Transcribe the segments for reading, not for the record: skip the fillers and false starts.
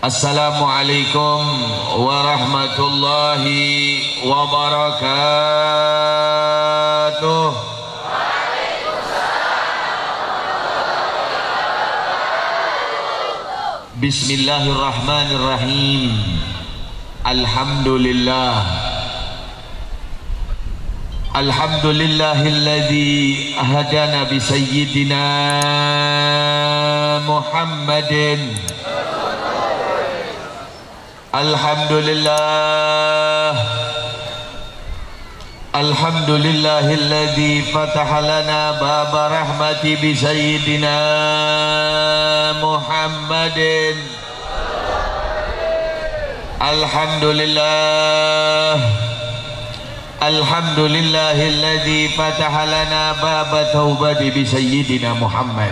Assalamualaikum warahmatullahi wabarakatuh. Bismillahirrahmanirrahim. Alhamdulillahilladzi hadana bi sayyidina Muhammadin. Alhamdulillahilladzi fataha lana baba rahmati bi sayyidina Muhammadin. Alhamdulillahilladzi fataha lana baba taubati bi sayyidina Muhammad.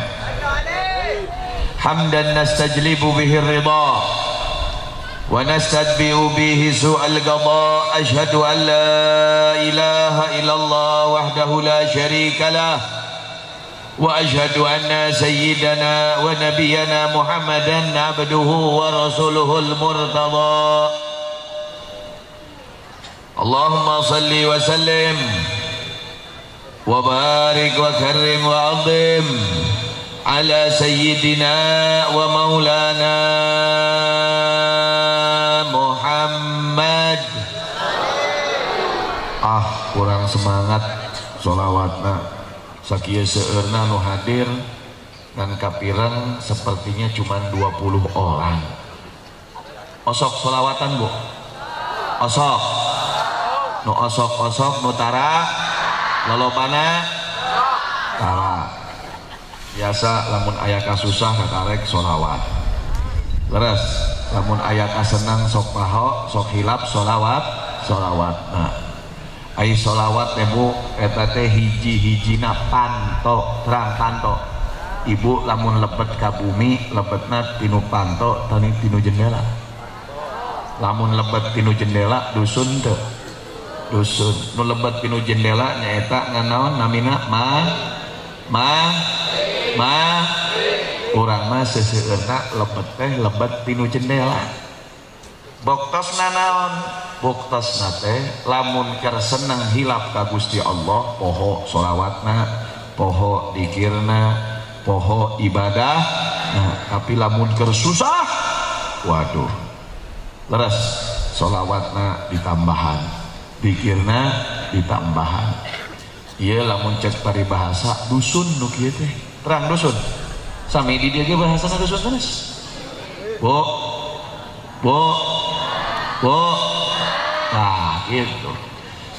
Hamdan nastajlibu bihi ridha wa nastadbi'u bihi su'al qada. Ashhadu an la ilaha illallah wahdahu la syarika lah wa ashhadu anna sayyidana wa nabiyyana Muhammadan abduhu wa rasuluhul murtada. Allahumma salli wa sallim wa barik wa karrim wa azim ala sayyidina wa maulana Muhammad. Kurang semangat sholawatna sakieu seueurna nu hadir dan kapireng sepertinya cuma 20 orang. Osok sholawatan bu, osok nu osok nu tara lolobana tara. Biasa lamun aya kasusah kakarek sholawat leres, lamun aya kasenang sok paho sok hilap sholawat. Nah ai sholawat bu eta teh hiji-hijina panto, terang panto. Ibu lamun lebet ka bumi lebetna tinu panto tani tinu jendela. Lamun lebet tinu jendela dusun teu dusun nu lebet tinu jendela nyaeta nganaon namina urang mah seseueurna lebet teh lebet tinu jendela. Boktosna naon? Boktosna teh lamun keur seneng hilap ka Gusti Allah poho sholawatna, poho dikirna, poho ibadah. Nah, tapi lamun keur susah waduh leres sholawatna ditambahan, dikirna ditambahan. Ieu lamun cek paribahasa dusun nu kieu teh terang dusun. Sami di dieu ge bahasana dusun terus. Nah gitu.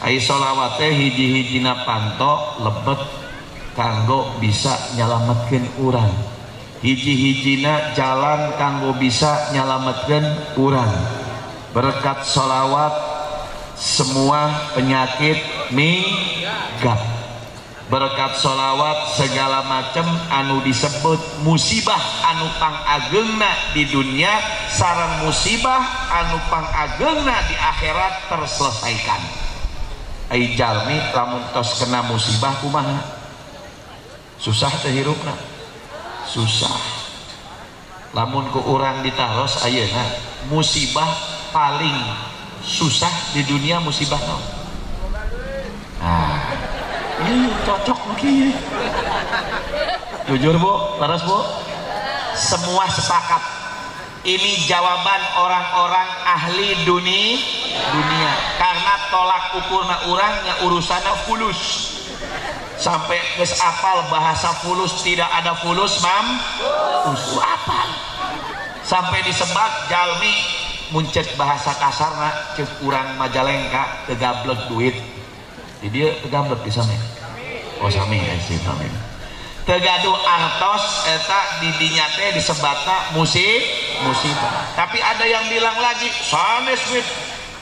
Ai sholawat teh hiji-hijina panto lebet kanggo bisa nyalametkeun urang. Hiji-hijina jalan kanggo bisa nyalametkeun urang. Berkat sholawat semua penyakit minggat. Berkat sholawat segala macam anu disebut musibah anu pangageungna di dunia sareng musibah anu pangageungna di akhirat terselesaikan. Ai jalmi lamun tos kena musibah kumaha? Susah teh hirupna. Susah. Lamun ku urang ditaros ayeuna musibah paling susah di dunia musibah naon? Nah, ini cocok mungkin. Jujur bu, laras bu, semua sepakat. Ini jawaban orang-orang ahli dunia. Karena tolak ukurna urangnya urusannya fulus. Sampai geus apal bahasa fulus, tidak ada fulus apal. Sampai disebat jalmi muncet bahasa kasarna ceuk urang Majalengka tegablek duit. Jadi dia tegablek bisa nih. Oh sami sih amin. Tegaduh artos eta di dinya teh disebatna musibah. Tapi ada yang bilang lagi sanes wit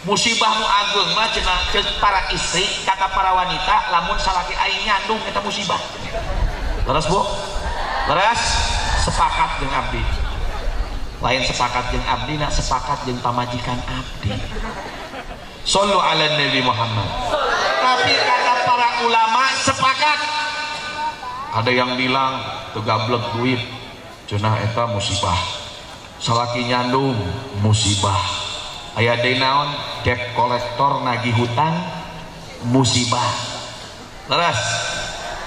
musibah nu ageung mah cenah para istri kata para wanita lamun salaki aing nyandung eta musibah. Leres bu? Leres? Sepakat jeung abdi. Lain sepakat jeung abdi, nak sepakat jeung pamajikan abdi. Shallu ala Nabi Muhammad. Tapi kata para ulama sepakat. Ada yang bilang tegablek duit cenah eta musibah. salaki nyandung musibah, aya deui naon debt kolektor nagih hutang musibah. Leres.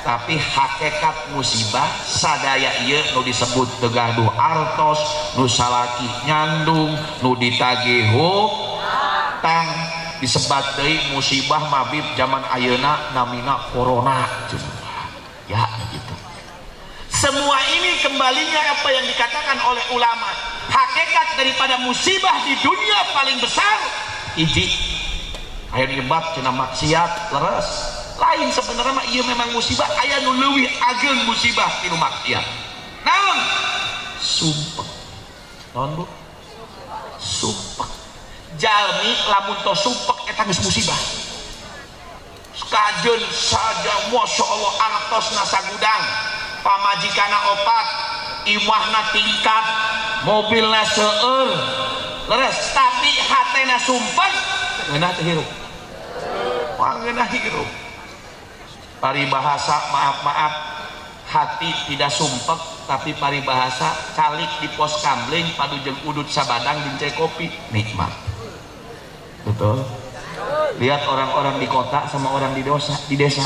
Tapi hakikat musibah sadaya ieu nu disebut teu gaduh artos, nu salaki nyandung, nu ditagih hutang disebat deui musibah mabib zaman ayeuna namina corona. Ya gitu. Semua ini kembalinya apa yang dikatakan oleh ulama. Hakikat daripada musibah di dunia paling besar hiji aya nyebab cenah maksiat. Leres. Lain sebenarnya mah ieu memang musibah aya nu leuwih ageung musibah tinu maksiat. Naon? Sumpek. Naon Bu? Sumpek. Jalmi lamun tos sumpek eta geus musibah. Kajeun saja masya Allah artosna sagudang, pamajikana opat, imahna tingkat, mobilna seueur. Leres, tapi hatena sumpek ngeunah teu hirup. Pangeunah hirup. Paribahasa maaf-maaf hati tidak sumpek, tapi paribahasa calik di pos kamling padu jeung udut sabadang dincai kopi nikmat. Betul. Lihat orang-orang di kota sama orang di desa,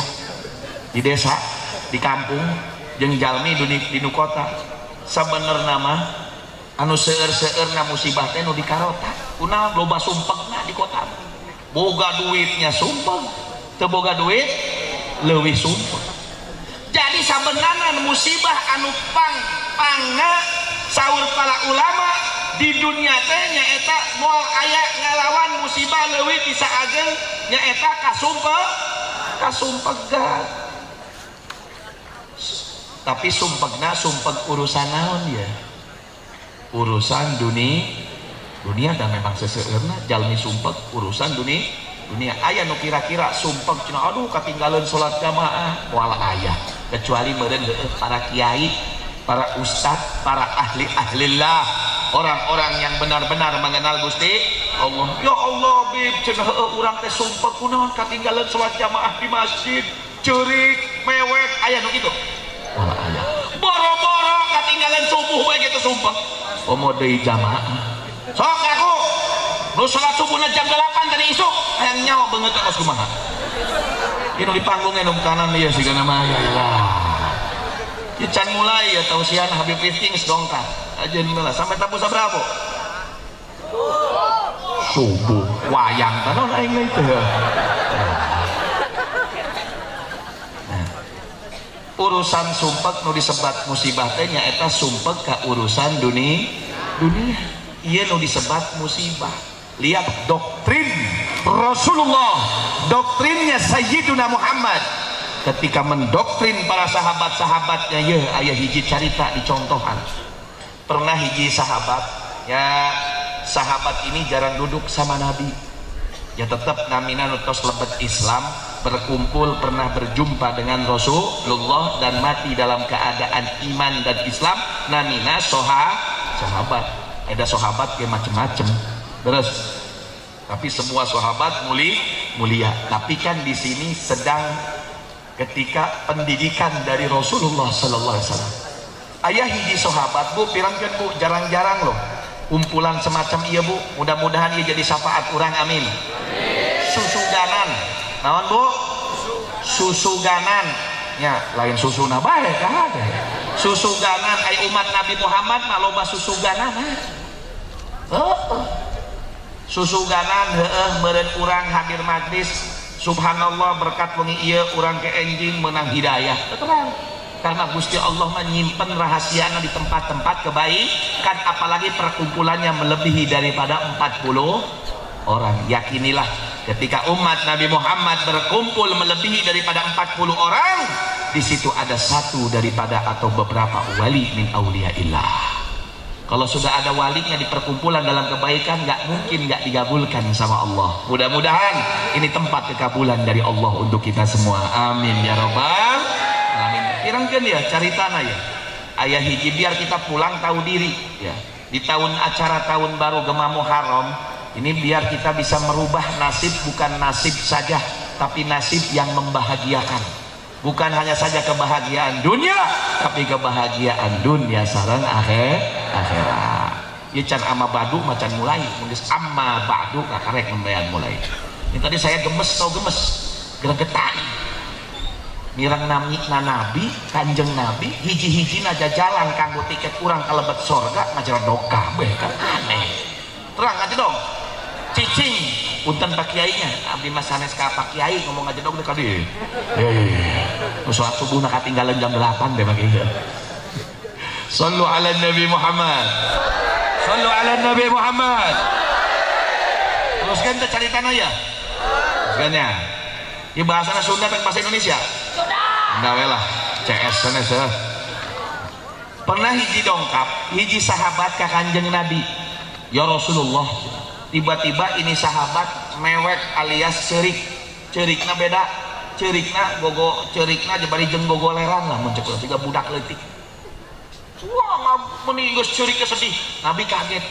di kampung jeung jalmi di nu kota. Sabenerna mah anu seueur-seueurna musibah teh nu di karota. Kunaon loba sumpekna di kota. Boga duitnya sumpek, teu boga duit leuwih sumpek. Jadi sabenerna musibah anu pangna saur para ulama di dunia teh nyaeta moal aya ngalawan musibah leuwih bisa ageung nyaeta kasumpegan. Tapi sumpegna sumpeg urusan naon ya? Urusan dunia dan memang seseueurna jalmi sumpeg urusan dunia. Aya nu kira-kira sumpeg cenah aduh katinggalan salat jamaah moal aya. Kecuali meureun para kiai, para ustadz, para ahli-ahlillah, orang-orang yang benar-benar mengenal Gusti Allah. Ya Allah bib cenah urang teh sumpek kunaon katinggalan salat jamaah di masjid, ceurik, mewek, aya nu kitu. Wah aya. Boro-boro katinggalan subuh bae kitu sumpek. Pomo deui jamaah. Sok aku nu salat subuhna jam 8 tadi isuk hayang nyawa beungeut kos kumaha. Ieu di panggung nu kanan ieu sigana mah ya Allah. Ieu can mulai ya tausian Habib Rifki geus dongkap. Ajeun bae sampai tabu saberapa? Subuh wayang tanon aing mah teh. Urusan sumpek nu disebat musibah teh nyaeta sumpek ka urusan dunia. Ieu nu disebat musibah. Lihat doktrin Rasulullah, doktrinnya Sayyiduna Muhammad ketika mendoktrin para sahabat-sahabatnya. Ya aya hiji carita dicontohan. Pernah hiji sahabat, ya sahabat ini jarang duduk sama Nabi, ya tetap namina nutos lebet Islam, berkumpul pernah berjumpa dengan Rasulullah dan mati dalam keadaan iman dan Islam, namina sahabat. Ada sahabat kayak macem-macem terus, tapi semua sahabat mulia. Tapi kan di sini sedang ketika pendidikan dari Rasulullah Sallallahu Alaihi Wasallam. Ayah hiji sahabat Bu, pirangkeun Bu, jarang-jarang loh kumpulan semacam iya Bu. Mudah-mudahan ia jadi syafaat urang, amin. Susuganan, naon Bu? Susuganan, ya lain susuna bae kada. Susuganan ai umat Nabi Muhammad mah loba susuganan. Susuganan meureun urang hadir majlis, subhanallah berkat wengi ieu urang ke enjing meunang hidayah. Terang karena Gusti Allah menyimpan rahasiana di tempat-tempat kebaikan, apalagi perkumpulannya melebihi daripada 40 orang. Yakinilah ketika umat Nabi Muhammad berkumpul melebihi daripada 40 orang, di situ ada satu daripada atau beberapa wali min auliyaillah. Kalau sudah ada walinya di perkumpulan dalam kebaikan, nggak mungkin nggak digabulkan sama Allah. Mudah-mudahan ini tempat kekabulan dari Allah untuk kita semua. Amin ya robbal alamin. Pirangkeun ya caritana ya. Ayah hiji biar kita pulang tahu diri ya. Di tahun acara tahun baru Gema Muharram ini biar kita bisa merubah nasib, bukan nasib saja, tapi nasib yang membahagiakan. Bukan hanya saja kebahagiaan dunia, tapi kebahagiaan dunia sareng akhirat. ya can amma badu macan mulai mungkin amma badu karek membayar mulai ini tadi saya gemes tau gemes gregetan mirang nabi kanjeng nabi hiji-hiji aja jalan kanggo tiket kurang kalebet sorga ngajar doka beh kan aneh terang aja dong cicing punten pak kiainya abdi mas sanes ka pak kiai ngomong aja dong dekat dia sholat subuh nak ketinggalan jam 8 deh makanya sallu ala nabi Muhammad sallu ala nabi Muhammad teruskan kita carikan aja teruskan ya di bahasa Sunda dan bahasa Indonesia Sunda lah CS sana pernah hiji dongkap hiji sahabat ke kanjeng Nabi ya Rasulullah tiba-tiba ini sahabat mewek alias cerikna beda cerikna gogo cerikna jebari jeung gogoleran lah muncul tiga budak leutik wah meni geus cerikna sedih Nabi kaget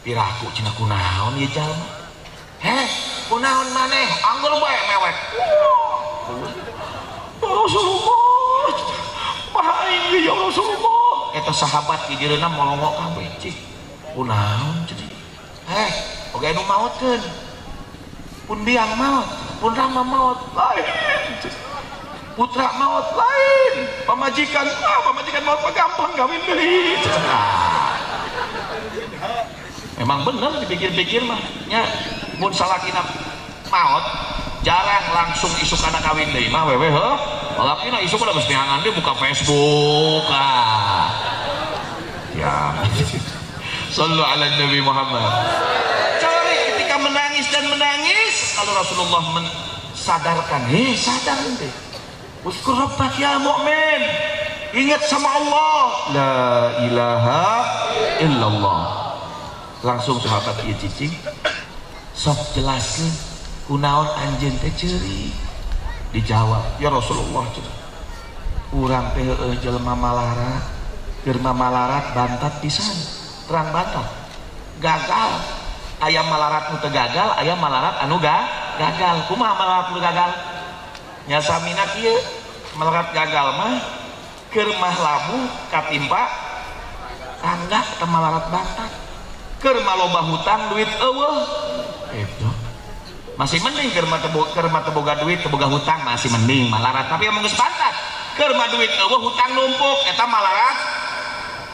piraku cenah kunaon ieu jalma kunaon maneh anggur bae mewek ya Rasulullah maha ini ya Rasulullah eta sahabat di direuna molongok kabeh cik kunaon jadi oke nu mautkeun pun biang maut pun rama maut lain putra maut lain pamajikan maut mah gampang kawin deui memang bener dipikir-pikir mah nya mun salakina maut jarang langsung isuk anak kawin deui mah wewe heuh lalakina isuk udah geus neangan deui buka Facebook ya sallu ala nabi Muhammad cari ketika menangis dan menangis kalau Rasulullah sadarkan sadar ente uskur rabbak ya mu'min ingat sama Allah la ilaha illallah langsung sahabat ieu cicing sok jelaskeun kunaon anjeun teh ceuri dijawab ya Rasulullah urang teh heueuh jelema malarat keur mamalarat bantat pisan terang bantat gagal ayam malarat nu teu gagal ayam malarat anu gagal kumaha malarat nu gagal nya samina kieu malarat gagal mah keur mah labu katimpa tangga teu malarat bantat keur maloba hutang duit eueuh itu masih mending keur mah teu boga duit teu boga hutang masih mending malarat tapi mun geus bantat keur mah duit eueuh hutang numpuk eta malarat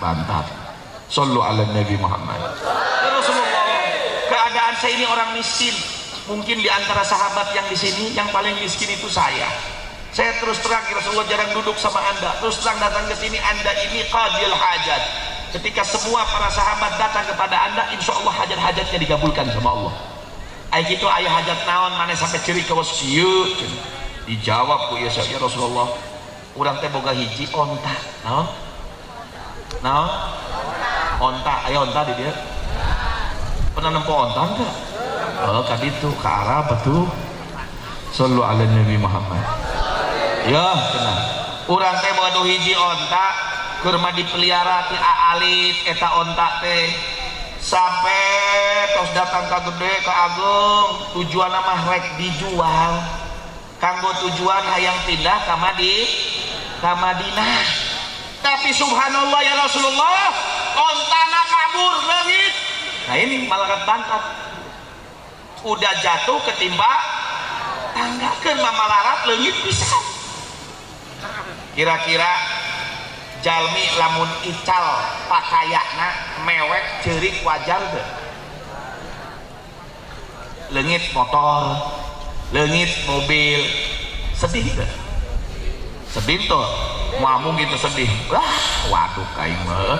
bantat sallu ala nabi Muhammad ya Rasulullah keadaan saya ini orang miskin mungkin di antara sahabat yang di sini yang paling miskin itu saya terus terang Rasulullah jarang duduk sama anda terus terang datang ke sini anda ini qadil hajat ketika semua para sahabat datang kepada anda insya Allah hajat-hajatnya dikabulkan sama Allah ay gitu ayah hajat naon mana sampai ciri kawas kieu dijawab ku ya Rasulullah urang teh boga hiji onta naon onta aya onta di dia pernah nempo onta enggak kaditu ke Arab betul sallu ala nabi Muhammad ya cenah urang teh boga hiji onta keur mah dipelihara ti aalit eta onta teh sampai tos datang ka gede ka agung tujuan mah rek dijual kanggo tujuan hayang pindah ka Madinah tapi subhanallah ya Rasulullah ontana kabur leungit nah ini malakat bantat udah jatuh ketimpa tangga keur mamalarat leungit pisan kira-kira jalmi lamun ical pakayana mewek ceurik wajar teu leungit motor leungit mobil sedih teu sedih tuh ngomong gitu sedih waduh kain mah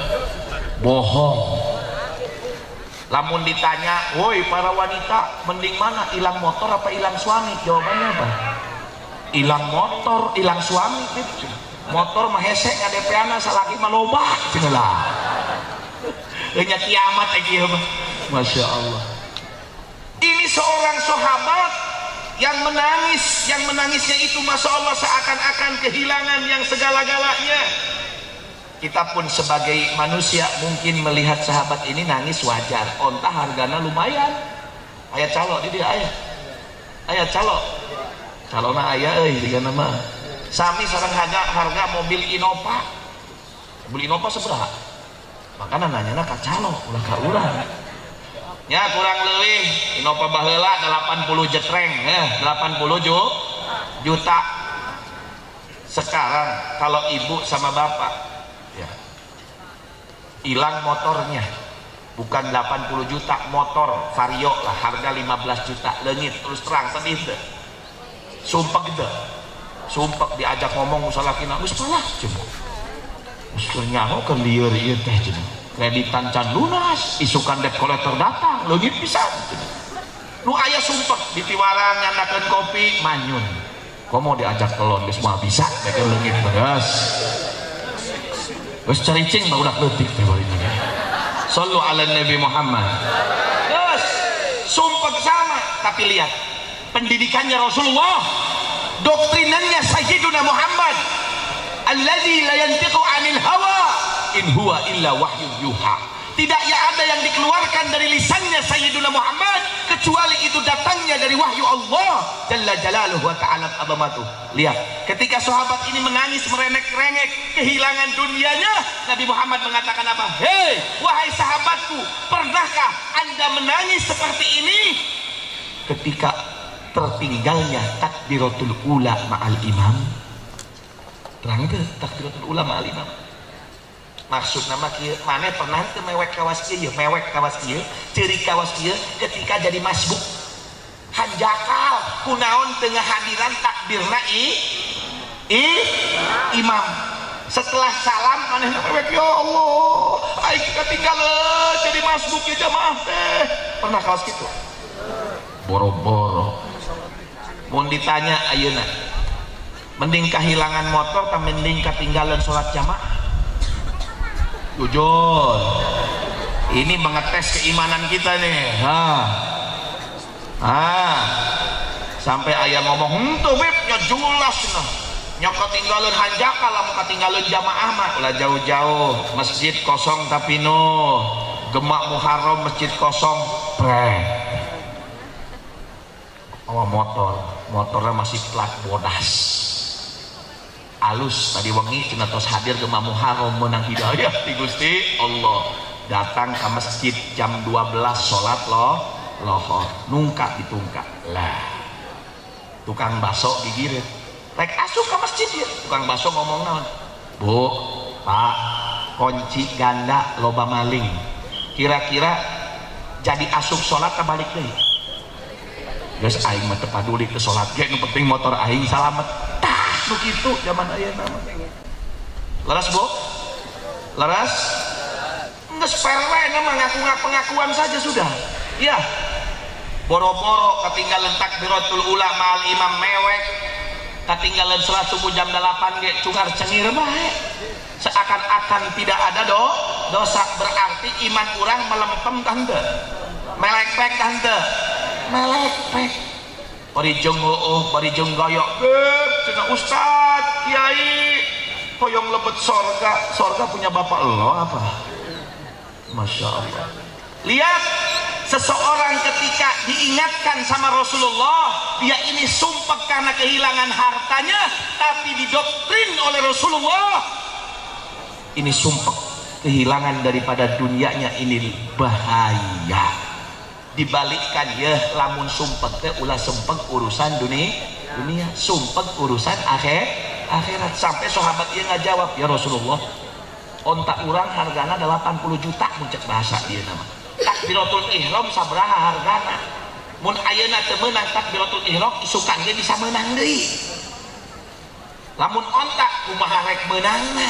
bohong lamun ditanya woi para wanita mending mana hilang motor apa hilang suami jawabannya apa hilang motor hilang suami gitu motor mah hese ngadepeana salaki mah loba cenah lah nya kiamat ieu mah masya Allah ini seorang sahabat yang menangisnya itu masya Allah seakan-akan kehilangan yang segala-galanya. Kita pun sebagai manusia mungkin melihat sahabat ini nangis wajar, onta hargana lumayan aya calo di dia aya calona aya digana mah sami sareng harga mobil Innova seberapa makanya nanya kacalo ulah ka urang ya kurang leuwih inopa baheula 80 jetreng 80 juta. Sekarang kalau ibu sama bapak ya hilang motornya bukan 80 juta, motor Vario lah harga 15 juta leungit terus terang sedih deh sumpah gitu sumpah diajak ngomong usalakina geus palah cenah geus nyaho keur lieur ieu teh cenah kreditan can lunas isukan debt collector datang leungit pisan cenah nu aya sumpah ditiwaran nyandakeun kopi manyun komo diajak kelon geus moal bisa beken leungit beres geus caricing barudak leutik teh bari nya sallu ala nabi Muhammad geus sumpah sama tapi lihat pendidikannya Rasulullah, doktrinannya Sayyiduna Muhammad alladzi la yantiqu 'anil hawa in huwa illa wahyu yuha. Tidak ada yang dikeluarkan dari lisannya Sayyiduna Muhammad kecuali itu datangnya dari wahyu Allah jalla jalaluhu wa ta'ala azamatuh. Lihat, ketika sahabat ini menangis merenek-rengek kehilangan dunianya, Nabi Muhammad mengatakan apa? Hei, wahai sahabatku, pernahkah Anda menangis seperti ini ketika tertinggalnya takbiratul ula ma'al imam? Terang ke takbiratul ula ma'al imam maksud nama kieu maneh pernah teu mewek kawas kieu mewek kawas kieu ciri kawas kieu ketika jadi masbuk hanjakal kunaon teu ngahadiran takbirna imam setelah salam maneh mewek ya Allah aing ketinggalan jadi masbuk ya jamaah teh pernah kawas kitu boro-boro mun ditanya ayeuna mending kehilangan motor atau mending ketinggalan sholat jamaah? Jujur ini mengetes keimanan kita nih sampai ayah ngomong tuh beb nya jelas nah nya ketinggalan hanjaka lah ketinggalan jamaah mah ulah jauh-jauh masjid kosong tapi gemak Muharram masjid kosong motornya masih plat bodas alus tadi wengi cenah tos hadir ke Muharram menang hidayah di Gusti Allah datang ke masjid jam 12 salat lohor nungkak ditungkak lah tukang baso digirit rek asup ke masjid ya tukang baso ngomong naon bu pak kunci ganda loba maling kira-kira jadi asup salat kebalik deui geus aing mah teu paduli ke salat ge nu penting motor aing salamet begitu zaman ayeuna mah. Leras Bu? Leras? Geus perwe mah ngaku-ngakuan saja sudah. Ya. Boro-boro ketinggalan takbiratul ula ma'al imam mewek. Ketinggalan salat subuh jam 8 ge cungar cengir bae. Seakan-akan tidak ada dosa berarti iman urang melempem tante. Melekpek tante. Melekpek. Parijeng parijeng gaya cenah ustad kiai hoyong lebet sorga punya bapak lo apa? Masya Allah. Lihat seseorang ketika diingatkan sama Rasulullah dia ini sumpah karena kehilangan hartanya tapi didoktrin oleh Rasulullah ini sumpah kehilangan daripada dunianya ini bahaya. Dibalikkan ya lamun sumpek teh ulah sempek urusan dunia sumpek urusan akhirat sampai sahabat ieu ngajawab ya Rasulullah onta urang hargana 80 juta muncak bahasa ieu nama takbiratul ihram sabaraha hargana mun ayeuna teu meunang takbiratul ihram isukan ge bisa meunang deui lamun onta kumaha rek meunangna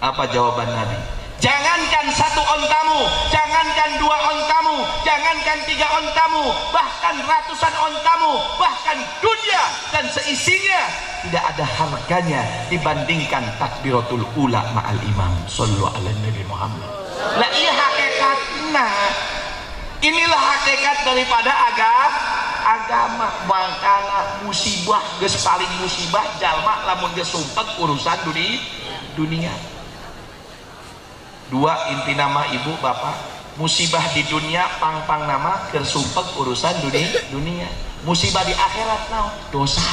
apa jawaban Nabi? Jangankan satu ontamu, jangankan dua ontamu, jangankan 3 ontamu, bahkan ratusan ontamu, bahkan dunia dan seisinya tidak ada harganya dibandingkan takbiratul ula ma'al imam. Sallu ala Nabi Muhammad. Lah iya hakikatna. Inilah hakikat daripada agama. Makana musibah geus paling musibah jalma lamun geus sumpek urusan dunia. 2 inti nama ibu bapak musibah di dunia pang nama kersumpek urusan dunia musibah di akhirat dosa.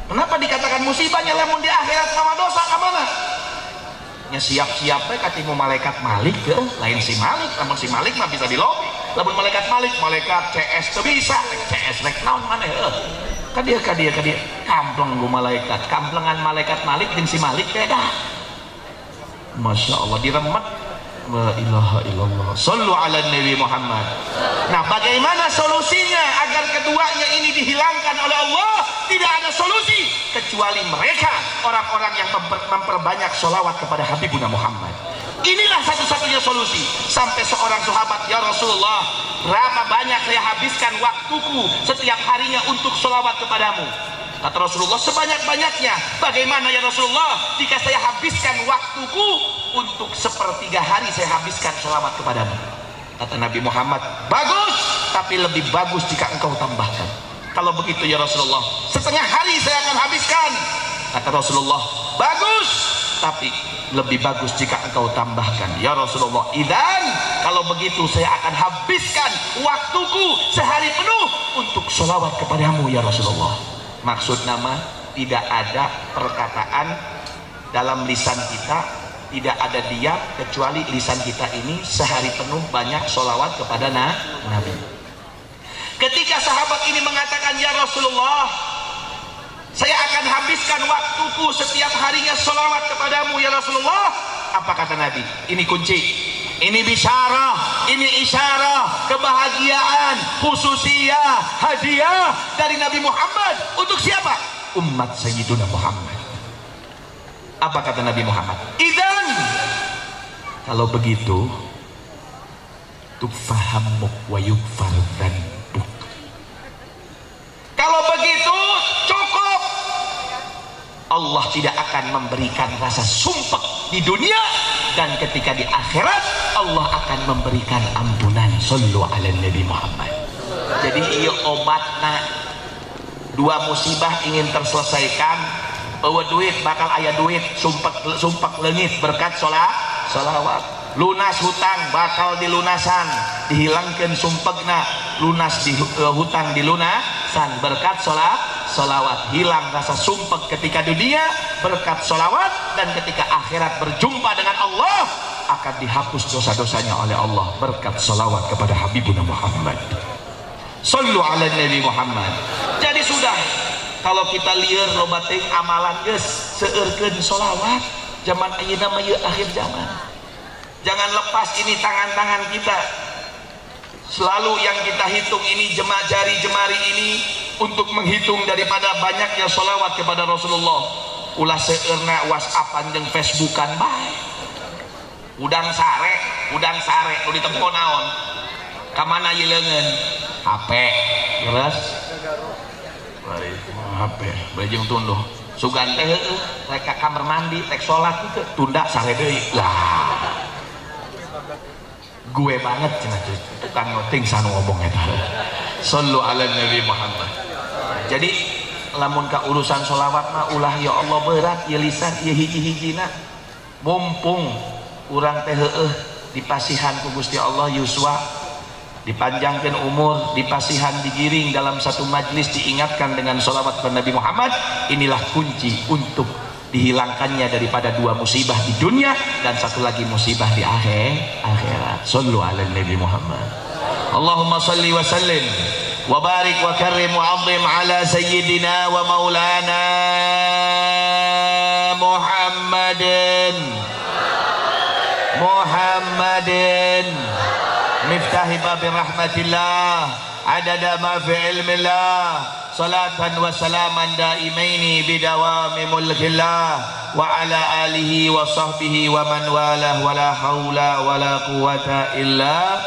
Kenapa dikatakan musibahnya lamun di akhirat sama dosa kemana? nya siap-siap teh katimu malaikat Malik ke lain si Malik, namun si Malik mah bisa di lobby. Lamun malaikat Malik, malaikat CS teu bisa, CS rek naon maneh Kadia kampleng ku malaikat, kamplengan malaikat Malik jeung si Malik beda. Masya Allah diremet. La ilaha illallah. Sallu ala Nabi Muhammad. Nah, bagaimana solusinya agar keduanya ini dihilangkan oleh Allah? Tidak ada solusi kecuali mereka orang-orang yang memperbanyak sholawat kepada Habibuna Muhammad. Inilah satu-satunya solusi. Sampai seorang sahabat, ya Rasulullah, berapa banyak saya habiskan waktuku setiap harinya untuk sholawat kepadamu? Kata Rasulullah, sebanyak-banyaknya. Bagaimana ya Rasulullah jika saya habiskan waktuku untuk sepertiga hari saya habiskan sholawat kepadamu? Kata Nabi Muhammad, bagus, tapi lebih bagus jika engkau tambahkan. Kalau begitu ya Rasulullah, setengah hari saya akan habiskan. Kata Rasulullah, bagus, tapi lebih bagus jika engkau tambahkan. Ya Rasulullah, idzan kalau begitu saya akan habiskan waktuku sehari penuh untuk sholawat kepadamu ya Rasulullah. Maksud nama tidak ada perkataan dalam lisan kita, tidak ada diam kecuali lisan kita ini sehari penuh banyak sholawat kepada Nabi. Ketika sahabat ini mengatakan, ya Rasulullah, saya akan habiskan waktuku setiap harinya sholawat kepadamu ya Rasulullah. Apa kata Nabi? Ini kunci, ini bisyarah, ini isyarah kebahagiaan, khususiyah, hadiah dari Nabi Muhammad untuk siapa? Umat Sayyiduna Muhammad. Apa kata Nabi Muhammad? Idzan kalau begitu tufahammuk wa yukfar dzanbuk. Kalau begitu cukup, Allah tidak akan memberikan rasa sumpek di dunia, dan ketika di akhirat Allah akan memberikan ampunan. Sallu ala Nabi Muhammad. Jadi ieu obatna dua musibah ingin terselesaikan. Eueuh duit bakal aya duit, sumpek leungit berkat sholawat. Lunas hutang bakal dilunasan, dihilangkeun sumpekna, lunas di hutang dilunasan berkat sholawat. Hilang rasa sumpek ketika dunia berkat sholawat, dan ketika akhirat berjumpa dengan Allah akan dihapus dosa-dosanya oleh Allah berkat sholawat kepada Habibuna Muhammad. Sallu ala Nabi Muhammad. Jadi sudah, kalau kita lieur loba teh amalan geus seueurkeun sholawat. Zaman ayeuna mah akhir zaman. Jangan lepas ini tangan-tangan kita. Selalu yang kita hitung ini jari jemari ini untuk menghitung daripada banyaknya sholawat kepada Rasulullah. Ulah seueurna WhatsAppan jeung Facebookan bae. Udang sare nu ditempo naon? Ka mana ieu leungeun? HP. Geus? Bari HP, bajeng tunduh. Sugan teh heueuh, rek ka kamar mandi, rek salat kitu, tunda sare deui. Lah. Gue banget cenah tukang noting sanu ngomong eta. Sallu ala Nabi Muhammad. Jadi lamun ka urusan sholawat mah ulah ya Allah berat ya lisan ya hiji-hijina. Mumpung urang teh heueuh dipasihan ku Gusti Allah yuswa, dipanjangkan umur, dipasihan digiring dalam satu majlis, diingatkan dengan sholawat kepada Nabi Muhammad. Inilah kunci untuk dihilangkannya daripada dua musibah di dunia dan satu lagi musibah di akhirat. Sallu ala Nabi Muhammad. Allahumma salli wa sallim wa barik wa karrim wa azim ala sayyidina wa maulana Muhammadin miftahi babi rahmatillah adada ma fi ilmillah salatan wa salaman daimaini bidawami mulkillah wa ala alihi wa sahbihi wa man walah wa la hawla wa la quwata illa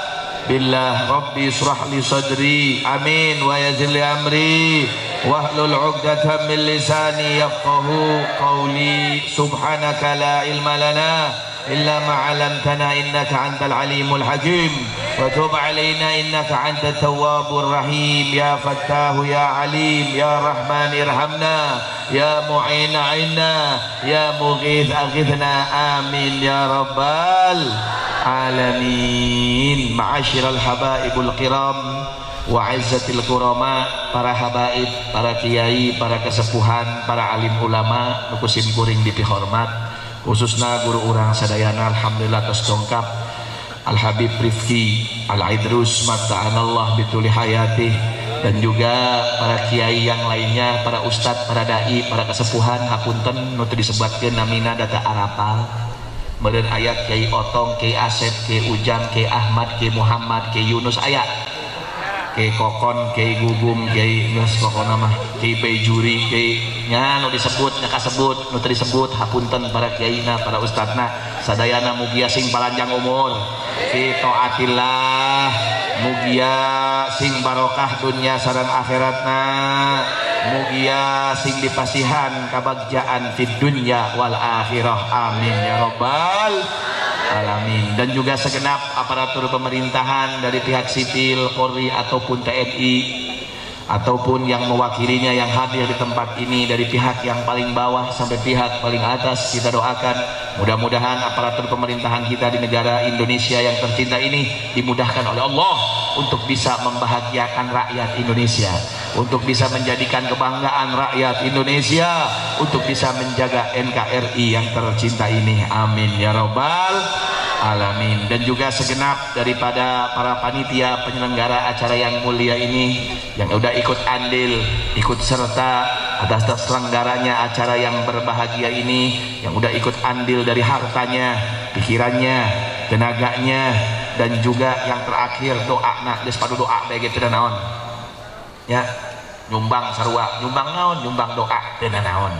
billah. Rabbi israh li sadri, amin, wa yazil li amri wahlul 'uqdatam min lisani yafqahu qawli. Subhanaka la ilma lana illa ma 'allamtana innaka antal alimul hakim wa tub 'alaina innaka antat tawwabur rahim. Ya fattahu ya alim ya rahman irhamna ya mu'in 'inna ya mughith aghithna, amin ya rabbal alamin. Ma'asyiral habaibul kiram wa izzatil kurama, para habaib, para kiai, para kesepuhan, para alim ulama nuku sim kuring dipihormat, khususna guru urang sadayana alhamdulillah tos dongkap Al Habib Rifki Al Idrus mata'anallah bituli hayati, dan juga para kiai yang lainnya, para ustadz, para dai, para kesepuhan hapunten nu teu disebutkeun namina data arapal. Meureun aya Kiai Otong, Kiai Asep, Kiai Ujang, Kiai Ahmad, Kiai Muhammad, Kiai Yunus aya, Kiai Kokon, Kiai Gugum, Kiai geus pokona mah, Kiai Bejuri, Kiai nya nu disebut nya kasebut, nu teu disebut hapunten para kiaina, para ustadzna sadayana mugia sing palanjang umur fi taatillah, mugia sing barokah dunya sareng akhiratna, mugia sing dipasihan kabagjaan fid dunya wal akhirah, amin ya rabbal alamin. Dan juga segenap aparatur pemerintahan dari pihak sipil, Polri ataupun TNI ataupun yang mewakilinya yang hadir di tempat ini dari pihak yang paling bawah sampai pihak paling atas, kita doakan mudah-mudahan aparatur pemerintahan kita di negara Indonesia yang tercinta ini dimudahkan oleh Allah untuk bisa membahagiakan rakyat Indonesia, untuk bisa menjadikan kebanggaan rakyat Indonesia, untuk bisa menjaga NKRI yang tercinta ini, amin ya rabbal alamin. Dan juga segenap daripada para panitia penyelenggara acara yang mulia ini yang udah ikut andil, ikut serta atas terselenggaranya acara yang berbahagia ini, yang udah ikut andil dari hartanya, pikirannya, tenaganya, dan juga yang terakhir doa. Nah geus padu doa bae teu naon ya, nyumbang sarua, nyumbang naon, nyumbang doa teu naon.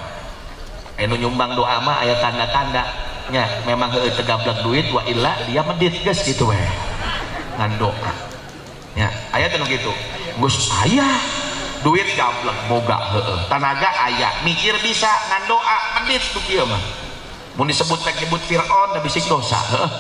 Anu nyumbang doa mah aya tanda-tanda nya, memang heueuh tegablek duit wa illa dia medit geus kitu we ngan doa nya, aya teh nu kitu geus aya duit gablek boga heueuh, tanaga aya, mikir bisa ngan doa medit tu kieu mah. Mun disebut teh nyebut Firaun da bisik dosa heueuh,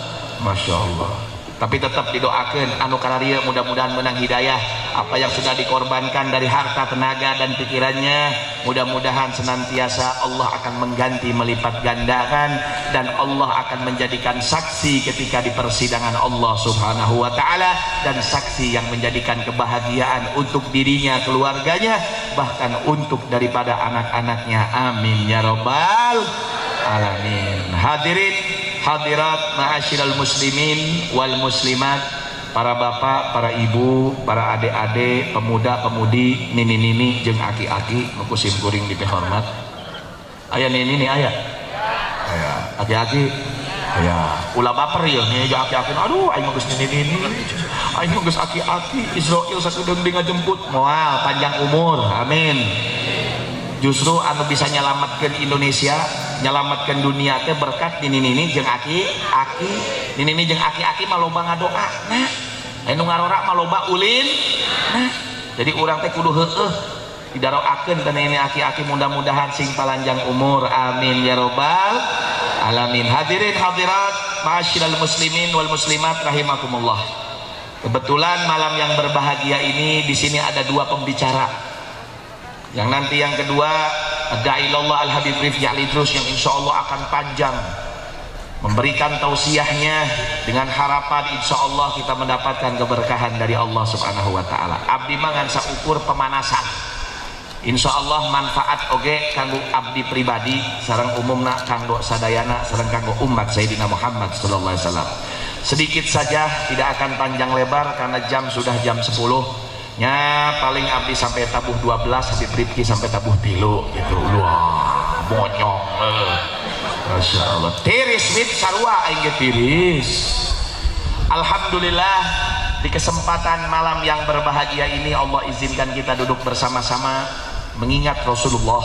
masyaallah. Tapi tetap didoakan anu kararieu mudah-mudahan menang hidayah, apa yang sudah dikorbankan dari harta, tenaga, dan pikirannya mudah-mudahan senantiasa Allah akan mengganti melipat gandakan, dan Allah akan menjadikan saksi ketika di persidangan Allah subhanahu wa ta'ala, dan saksi yang menjadikan kebahagiaan untuk dirinya, keluarganya, bahkan untuk daripada anak-anaknya, amin ya rabbal alamin. Hadirin hadirat ma'asyiral muslimin wal muslimat, para bapak, para ibu, para adik-adik, pemuda, pemudi, nini-nini jeung aki-aki nu kusim kuring dipehormat. Aya nini aya. Aya aki-aki. Aya. Ulah baper ieu nya jeung aki-aki. Aduh aing mah geus nini-nini. Aing mah geus aki-aki. Israil sakedeung ngajemput. Moal panjang umur. Amin. Justru anu bisa nyelamatkan Indonesia, nyelamatkan dunia teh berkat nini-nini jeung aki-aki. Nini-nini jeung aki-aki mah loba ngadoa. Nah, anu ngarora mah loba ulin. Nah, jadi urang teh kudu heueuh didaroakeun ka nini aki-aki, mudah-mudahan sing palanjang umur, amin ya rabbal alamin. Hadirin hadirat ma'asyiral muslimin wal muslimat rahimakumullah. Kebetulan malam yang berbahagia ini di sini ada dua pembicara. Yang nanti yang kedua Da'ilallah Al Habib Rifki Al Idrus yang insya Allah akan panjang memberikan tausiahnya dengan harapan insya Allah kita mendapatkan keberkahan dari Allah subhanahu wa ta'ala. Abdi mangan saukur pemanasan, insya Allah manfaat oge kanggo abdi pribadi sareng umumna kanggo sadayana sareng kanggo umat Sayyidina Muhammad sallallahu alaihi wasallam. Sedikit saja, tidak akan panjang lebar karena jam sudah jam 10 nya, paling abdi sampai tabuh 12, Habib Rifki sampai tabuh 3 gitu. Wah bonyong masya Allah, tiris mit sarua aing tiris. Alhamdulillah di kesempatan malam yang berbahagia ini Allah izinkan kita duduk bersama-sama mengingat Rasulullah,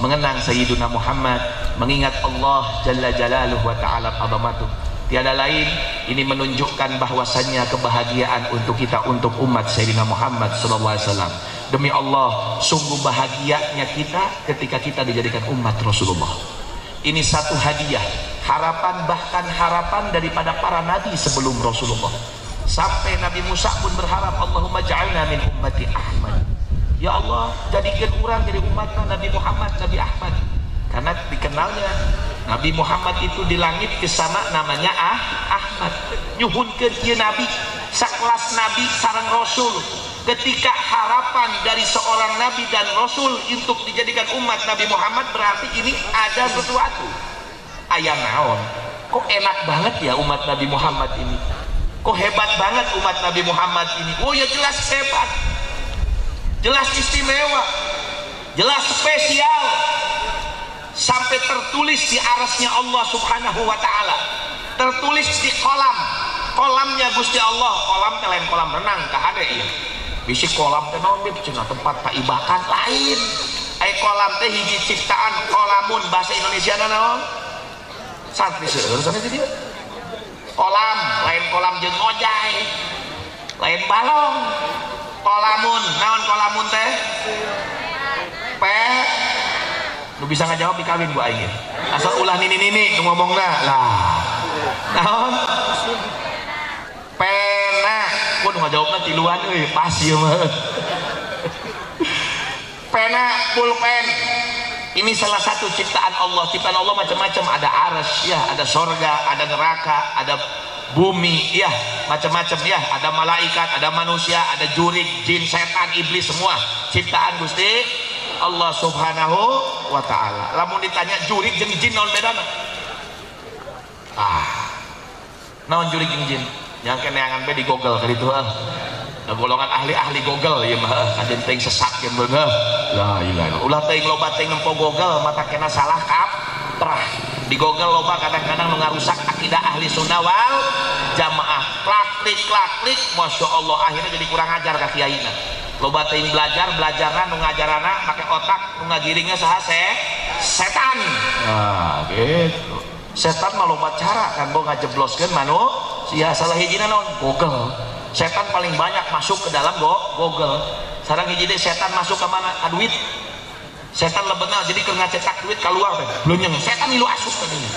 mengenang Sayyidina Muhammad, mengingat Allah Jalla Jalaluhu wa ta'ala azamatuh. Tiada lain, ini menunjukkan bahwasannya kebahagiaan untuk kita, untuk umat Sayyidina Muhammad sallallahu alaihi wasallam. Demi Allah, sungguh bahagianya kita ketika kita dijadikan umat Rasulullah. Ini satu hadiah, harapan, bahkan harapan daripada para nabi sebelum Rasulullah. Sampai Nabi Musa pun berharap, Allahumma ja'alna min ummati Ahmad. Ya Allah, jadikan orang dari umatnya Nabi Muhammad, Nabi Ahmad. Karena dikenalnya Nabi Muhammad itu di langit ke sana namanya Ahmad. Nyuhunkeun ieu nabi sakelas nabi sareng rasul. Ketika harapan dari seorang nabi dan rasul untuk dijadikan umat Nabi Muhammad, berarti ini ada sesuatu, aya naon kok enak banget ya umat Nabi Muhammad ini, kok hebat banget umat Nabi Muhammad ini. Oh ya jelas hebat, jelas istimewa, jelas spesial, sampai tertulis di arasnya Allah subhanahu wa ta'ala, tertulis di kolamnya Gusti Allah. Kolam teh lain kolam renang kahade ieu, bisi kolam teh naon cenah tempat paibakan lain. Ai kolam teh hiji ciptaan, kolamun bahasa Indonesia naon santri seueur sana di dieu. Kolam lain kolam jeung ojai, lain balong. Kolamun naon kolamun teh nu bisa ngajawab dikawin Bu aing asal ulah nini nu ngomongna lah naon pena pun ngajawabna tiluan euy pas ieu mah pena pulpen. Ini salah satu ciptaan Allah. Ciptaan Allah macam-macam, ada arsy ya, ada sorga, ada neraka, ada bumi ya, macam-macam ya, ada malaikat, ada manusia, ada jurid, jin, setan, iblis, semua ciptaan Gusti Allah subhanahu wa ta'ala. Lamun ditanya jurid jeung jin naon bedana? Naon jurid jeung jin? Yang keneangan be di Google ka ditu golongan ahli-ahli Google ya mah ajen teuing sesak jeung beuneuh. La ilaha illallah. Ulah teuing loba teuing nempo Google mata kena salah kaprah. Di Google loba kadang-kadang nu ngarusak akidah ahli sunnah wal jamaah. Klak-klik, Masya Allah akhirnya jadi kurang ajar ka kiaina. Loba teuing belajarna nu ngajarana make otak, nu ngagiringna saha setan. Nah, gitu. Setan mah loba cara kanggo ngajebloskeun manusia. Salah hijina naon? Google. Setan paling banyak masuk ke dalam Google. Sarang hiji deui setan masuk ke mana? Ka duit. Setan lebetna jadi keur ngacetak duit keluar teh. Bleunyeung setan ilu asup ka dieu.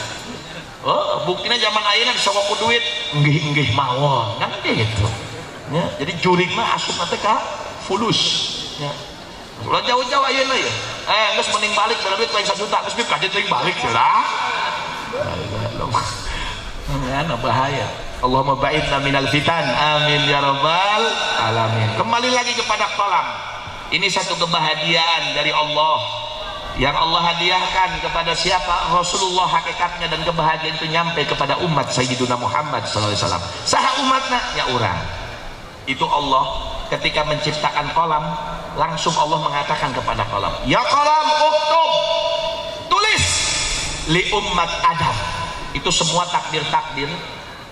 Oh, buktina zaman ayeuna disogok ku duit, enggih mawon. Kan gitu. Ya, jadi jurig mah asup teh ka fulus. Ya. Ulah jauh-jauh ayeuna ya. Geus mending balik bala duit paling 1 juta, geus kajet teuing balik lah. Mana bahaya. Allahumma ba'idna minal fitan, amin ya rabbal alamin. Kembali lagi kepada kolam. Ini satu kebahagiaan dari Allah yang Allah hadiahkan kepada siapa? Rasulullah. Hakikatnya dan kebahagiaan itu nyampe kepada umat Sayyiduna Muhammad SAW. Saha umatna? Ya urang. Itu Allah ketika menciptakan kolam, langsung Allah mengatakan kepada kolam, ya kolam uktub, tulis li umat Adam. Itu semua takdir-takdir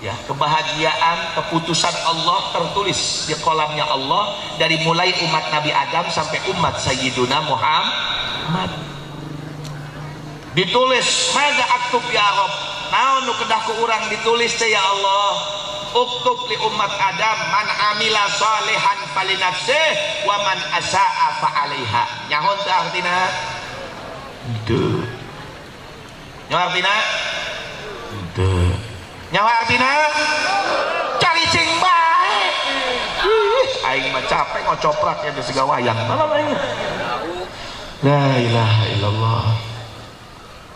ya, kebahagiaan, keputusan Allah tertulis di kolamnya Allah, dari mulai umat Nabi Adam sampai umat Sayyiduna Muhammad. Ditulis, "Mada aktub ya Rabb?" Naon nu kedah ku urang ditulis teh ya Allah? Uktub li umat Adam man amila salihan falinafsih wa man asaa fa alaiha. Nyaho teh artina? Itu. Nyaho artina? Itu. Nyawa artina cari cing bae. Aing mah capek ngocoprak ya geus gawayang. La ilaha illallah.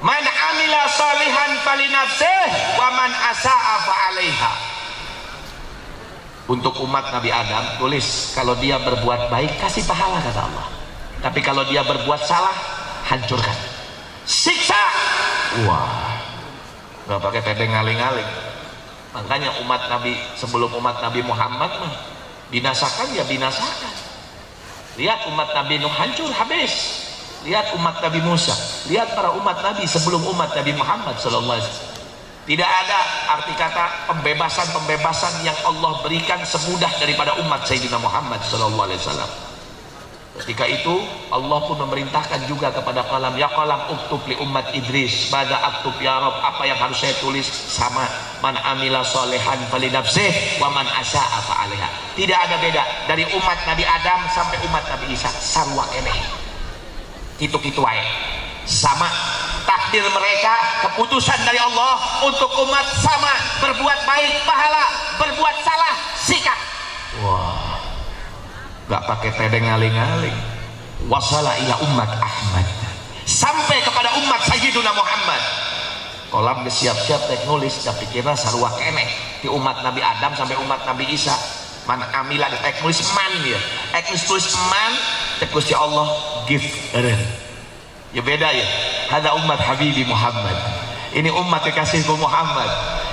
Man amila salihan falinafsih wa man asaa fa alaiha. Untuk umat Nabi Adam tulis, kalau dia berbuat baik kasih pahala kata Allah. Tapi kalau dia berbuat salah hancurkan. Siksa. Wah. Gak pakai tedeng ngaling-ngaling. Makanya umat Nabi sebelum umat Nabi Muhammad mah binasakan ya binasakan. Lihat umat Nabi Nuh hancur habis. Lihat umat Nabi Musa. Lihat para umat Nabi sebelum umat Nabi Muhammad SAW. Tidak ada arti kata pembebasan yang Allah berikan semudah daripada umat Sayyidina Muhammad SAW. Ketika itu Allah pun memerintahkan juga kepada kolam, ya kolam uktub li umat Idris, pada aktub ya Rabb, apa yang harus saya tulis? Sama, man amila solehan falinafsih wa man asa'a fa alaiha. Tidak ada beda dari umat Nabi Adam sampai umat Nabi Isa, sarwa keneh kitu-kitu wae sama. Takdir mereka, keputusan dari Allah untuk umat sama, berbuat baik pahala, berbuat salah sikat. Wah, gak pakai tedeng ngaling-ngaling. Wasala ila umat Ahmad, sampai kepada umat Sayyiduna Muhammad. Kolam siap-siap tek nulis, tapi kira sarua keneh di umat Nabi Adam sampai umat Nabi Isa. Man amila tek nulis man ya, tek tulis man, tek tulis ya Allah give. Ya beda ya. Hada umat Habibi Muhammad. Ini umat kekasihku Muhammad.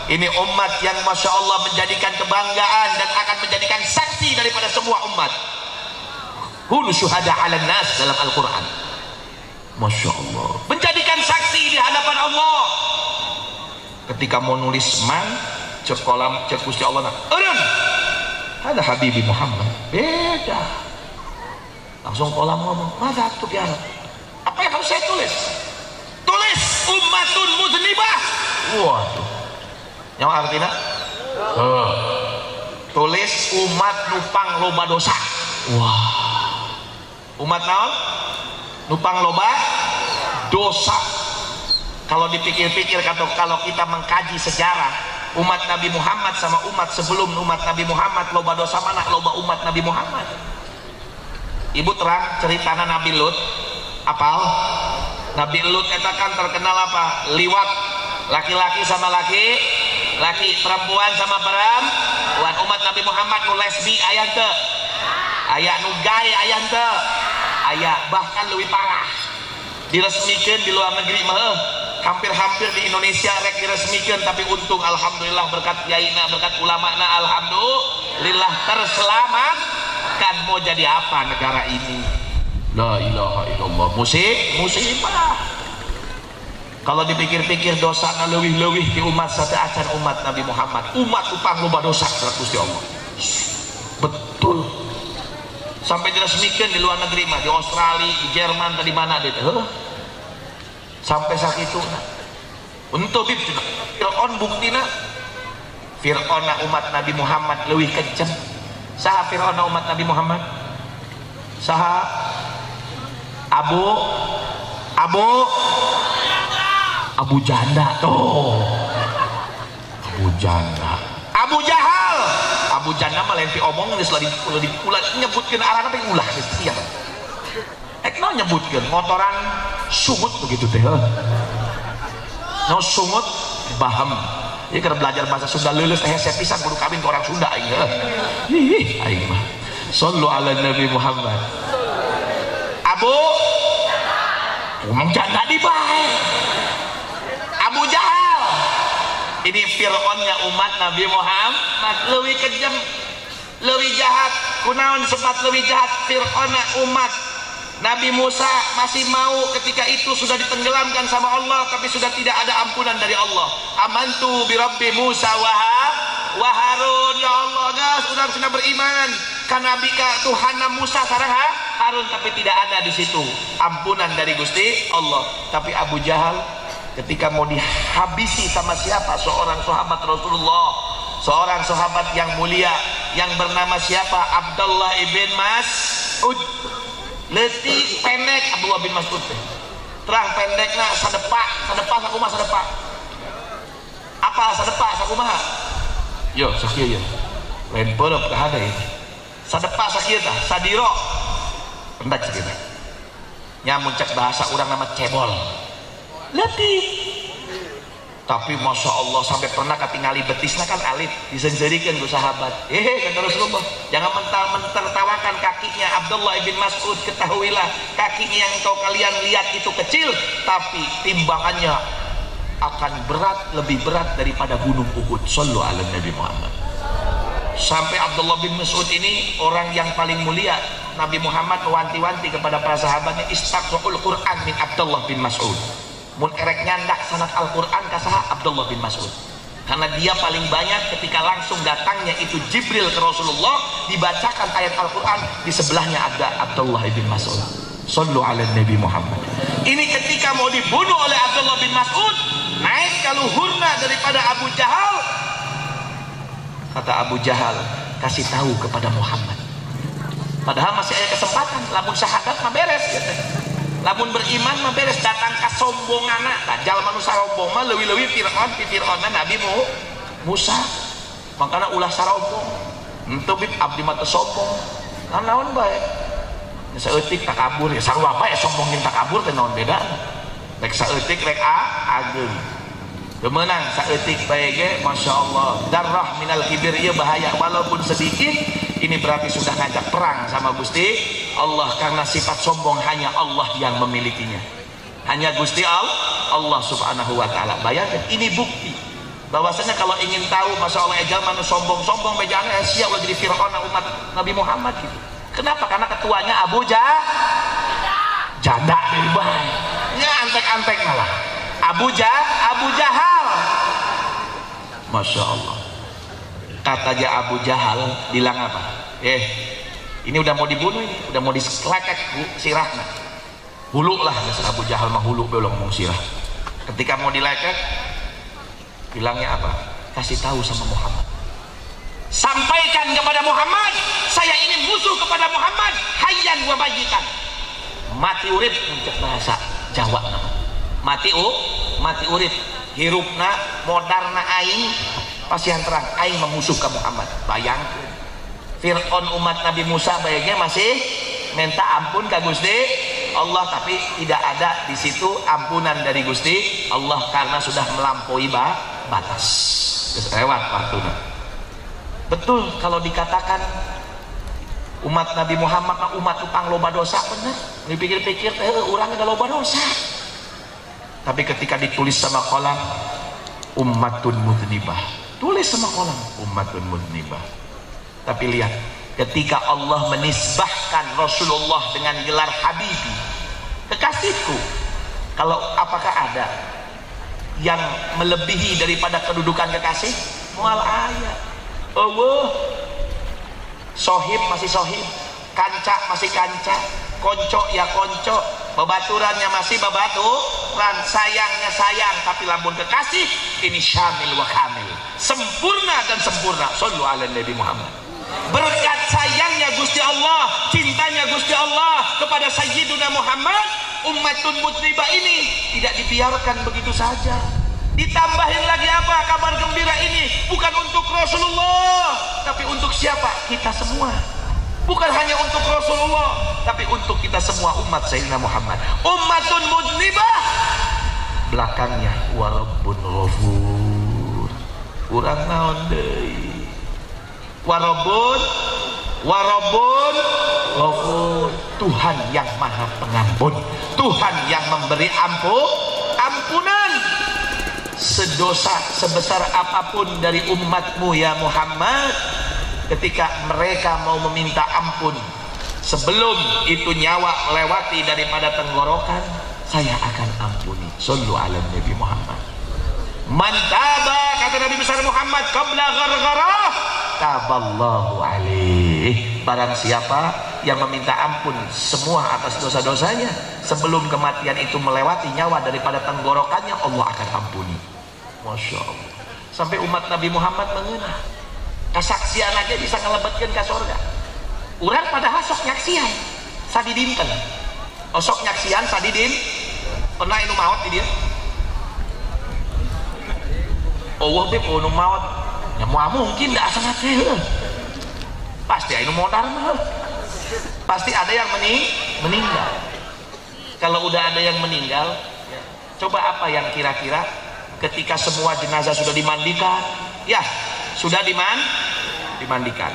Ini umat yang Masya Allah menjadikan kebanggaan dan akan menjadikan saksi daripada semua umat. Kunu syuhada 'alan nas dalam Al-Quran. Masya Allah, menjadikan saksi di hadapan Allah. Ketika mau nulis man cek kolam cek Gusti Allah nak urun ada Habibi Muhammad, beda langsung kolam ngomong masa tuh ya apa yang harus saya tulis? Tulis ummatun mudnibah. Waduh, yang artinya tulis umat nupang loba dosa. Wah, umat naon nupang loba dosa. Kalau dipikir-pikir, kalau kita mengkaji sejarah umat Nabi Muhammad sama umat sebelum umat Nabi Muhammad, loba dosa mana loba umat Nabi Muhammad. Ibu terang ceritana Nabi Lut, apal? Nabi Lut eta kan terkenal apa? Liwat, laki-laki sama laki, perempuan sama perempuan. Umat Nabi Muhammad nu lesbi aya teu? Aya nu gay aya teu? Aya, bahkan lebih parah. Diresmikan di luar negeri mah hampir-hampir di Indonesia rek diresmikan, tapi untung alhamdulillah berkat kiaina berkat ulamana alhamdulillah terselamatkan. Mau jadi apa negara ini? La ilaha illallah. Musibah. Kalau dipikir-pikir dosa leuwih-leuwih di umat sateuacan umat Nabi Muhammad, umat upang loba dosa Gusti Allah. Betul. Sampai diresmikan di luar negeri mah, di Australia, di Jerman, di mana dia tuh sampai sakitu untuk Fir'aun buktina Fir'aun umat Nabi Muhammad leuwih kenceng. Saha Fir'aun umat Nabi Muhammad? Saha? Abu Janda tuh. Abu Janda, Abu Jahal. Abu Janda mah lain omong geus ulah nyebutkeun arana teh ulah geus sia. Ekna nyebutkeun motoran sungut begitu teh. No sungut paham. Ieu keur belajar bahasa Sunda leuleus teh hese pisan kudu kawin ke orang Sunda aing. Ih, aing mah. Shallu ala Nabi Muhammad. Abu Janda di bae. Abu Jahal. Ini Fir'aunnya umat Nabi Muhammad leuwih kejam, leuwih jahat. Kunaon sempat leuwih jahat Fir'aunna umat Nabi Musa masih mau ketika itu sudah ditenggelamkan sama Allah, tapi sudah tidak ada ampunan dari Allah. Amantu bi Rabbi Musa wa Harun. Ya Allah, gas sudah beriman karena bika Tuhan Musa sareng Harun, tapi tidak ada di situ ampunan dari Gusti Allah. Tapi Abu Jahal ketika mau dihabisi sama siapa? Seorang sahabat Rasulullah, seorang sahabat yang mulia yang bernama siapa? Abdullah ibn Mas'ud. Letih pendek Abdullah bin Mas'ud teh. Terang pendekna sadepa sakumaha sadepa. Apa sadepa sakumaha? Yo sakieu ye. Lain peureup ka hade. Sadepa sakieu tah, sadiro. Pendek sakieu teh. Nya muncak bahasa urang nama cebol. Letih. Tapi Masya Allah sampai pernah katingali betisna kan alit disenjerikan ku sahabat. Kata Rasulullah, jangan mentertawakan kakinya Abdullah ibn Mas'ud. Ketahuilah kakinya yang engkau kalian lihat itu kecil, tapi timbangannya akan berat, lebih berat daripada gunung Uhud. Shallu ala Nabi Muhammad. Sampai Abdullah bin Mas'ud ini orang yang paling mulia. Nabi Muhammad mewanti-wanti kepada para sahabatnya, istaqra'ul Quran min Abdullah bin Mas'ud. Mun erek nyandak sanad Al-Quran kasaha Abdullah bin Mas'ud, karena dia paling banyak ketika langsung datangnya itu Jibril ke Rasulullah dibacakan ayat Al-Quran, di sebelahnya ada Abdullah bin Mas'ud. Sallu ala Nabi Muhammad. Ini ketika mau dibunuh oleh Abdullah bin Mas'ud, naik ke luhurna daripada Abu Jahal. Kata Abu Jahal, kasih tahu kepada Muhammad, padahal masih ada kesempatan, lamun syahadat mah beres gitu. Lamun beriman mah beres, datang ka sombongana. Tah jalma nu sarombong mah leuwih-leuwih Fir'aun Nabi Musa. Makana ulah sarombong. Henteu bib abdi mah teu sombong. Naon bae. Saeutik takabur ya sarua bae sombong jeung takabur teh naon bedana. Rek saeutik rek ageung. Teu meunang saeutik bae ge masyaallah. Darrah minal kibir ieu bahaya walaupun sedikit. Ini berarti sudah ngajak perang sama Gusti Allah, karena sifat sombong hanya Allah yang memilikinya. Hanya Gusti Allah Allah subhanahu wa ta'ala. Bayangkan, ini bukti bahwasanya kalau ingin tahu Masya Allah zaman sombong-sombong bejana siap jadi Fir'aun umat Nabi Muhammad gitu. Kenapa? Karena ketuanya Abu Janda dari bahan ya antek-antek malah Abu Jahal. Masya Allah, katanya Abu Jahal bilang apa? Ini udah mau dibunuh, ini udah mau diselekek sirahnya, hulu lah. Abu Jahal mah hulu belum ngomong sirah. Ketika mau dilekek bilangnya apa? Kasih tahu sama Muhammad, sampaikan kepada Muhammad, saya ini musuh kepada Muhammad, hayyan wa mayyitan, mati urip mencek bahasa Jawa nama. Mati urip, hirupna modarna aing pasihan terang aing memusuh ke Muhammad. Bayangkan Fir'aun umat Nabi Musa bayangnya masih minta ampun ke Gusti Allah, tapi tidak ada di situ ampunan dari Gusti Allah karena sudah melampaui batas. Terus lewat waktunya. Betul kalau dikatakan umat Nabi Muhammad umat tukang loba dosa, bener. Dipikir-pikir orang ada loba dosa. Tapi ketika ditulis sama kolam ummatun mudnibah, tulis sama kolam ummatun mudnibah. Tapi lihat, ketika Allah menisbahkan Rasulullah dengan gelar Habibi, kekasihku, kalau apakah ada yang melebihi daripada kedudukan kekasih? Mual ayat. Allah, sohib masih sohib, kanca masih kanca, konco ya konco, babaturannya masih babaturan, sayangnya sayang, tapi lamun kekasih ini syamil wa kamil, sempurna dan sempurna. Shallu ala Nabi Muhammad. Berkat sayangnya Gusti Allah, cintanya Gusti Allah kepada Sayyiduna Muhammad, ummatun mudnibah ini tidak dibiarkan begitu saja. Ditambahin lagi apa? Kabar gembira ini bukan untuk Rasulullah, tapi untuk siapa? Kita semua. Bukan hanya untuk Rasulullah, tapi untuk kita semua umat Sayyidina Muhammad. Ummatun mudnibah, belakangnya warabbun ghafur. Urang naon deui? Warabbun ghafur. Tuhan yang Maha Pengampun, Tuhan yang memberi ampunan. Sedosa sebesar apapun dari umatmu ya Muhammad, ketika mereka mau meminta ampun, sebelum itu nyawa melewati daripada tenggorokan, saya akan ampuni. Shallu ala Nabi Muhammad. Mantaba, kata Nabi besar Muhammad, qabla ghargharah taballahu alaih. Barang siapa yang meminta ampun semua atas dosa-dosanya, sebelum kematian itu melewati nyawa daripada tenggorokannya, Allah akan ampuni. Masya Allah. Sampai umat Nabi Muhammad mengenal kesaksian aja bisa ngelebetkan ke surga. Urang padahal sok nyaksian sadidinten, sok nyaksian sadidin pernah inu maut di dia. Allah beb anu maut ya mungkin tidak sangat pasti anu modar mah pasti ada yang meninggal. Kalau udah ada yang meninggal, ya, coba apa yang kira-kira ketika semua jenazah sudah dimandikan, ya sudah dimandikan.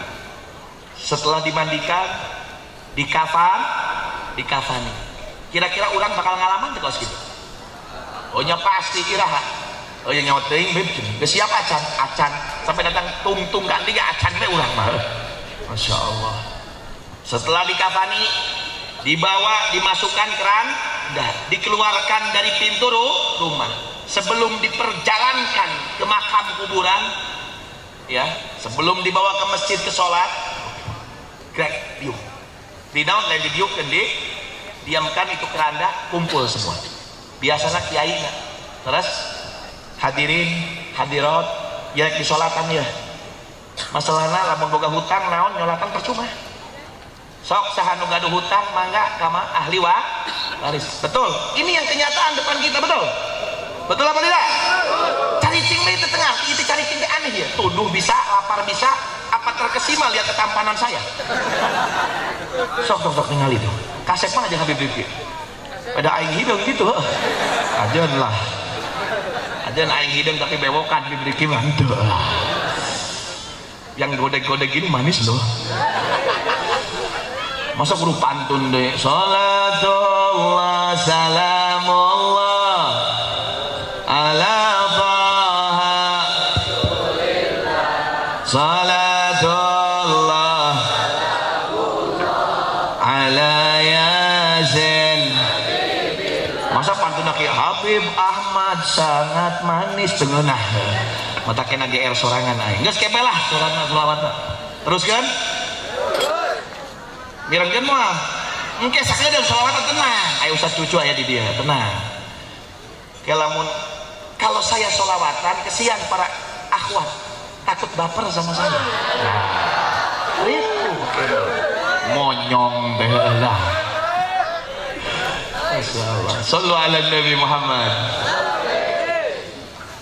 Setelah dimandikan, dikafani. Kira-kira orang bakal ngalaman tuh gitu. Oh nya pasti kiraha. Oh yang nyawa teuing beb geus siap acan sampai datang tung ganti ya acan we urang mah. Masya Allah. Setelah dikafani, dibawa dimasukkan keran, dikeluarkan dari pintu rumah. Sebelum diperjalankan ke makam kuburan, ya, sebelum dibawa ke masjid ke sholat, grek diuk, dinaun dan didiuk kendi, diamkan itu keranda, kumpul semua. Biasanya kiai nggak, terus hadirin hadirat, ya disolatan ya. Masalahnya lamun boga hutang naon nyolatan percuma. Sok sahanu gaduh hutang mangga kama ahli waris. Betul. Ini yang kenyataan depan kita, betul. Betul apa tidak? Cari cing itu tengah, itu cari cing aneh ya. Tuduh bisa, lapar bisa, apa terkesima lihat ketampanan saya. Sok tinggal itu. Kasep mah aja Habib Rifki. Pada aing hidung gitu. Ajan lah. Ajan aing hidung tapi bewokan Habib Rifki mantap. Yang godek-godek gini manis loh. Masa kudu pantun deh. Salatullah salamullah Habib Ahmad sangat manis tengenah mata kena GR sorangan aing geus kebe lah sorangan selawat teruskan mirengkeun moal engke sakedeung selawat tenang ayo Ustaz cucu aya di dia tenang kelamun kalau saya solawatan kesian para akhwat takut baper sama saya nah itu monyong deh lah. Sallu ala Nabi Muhammad.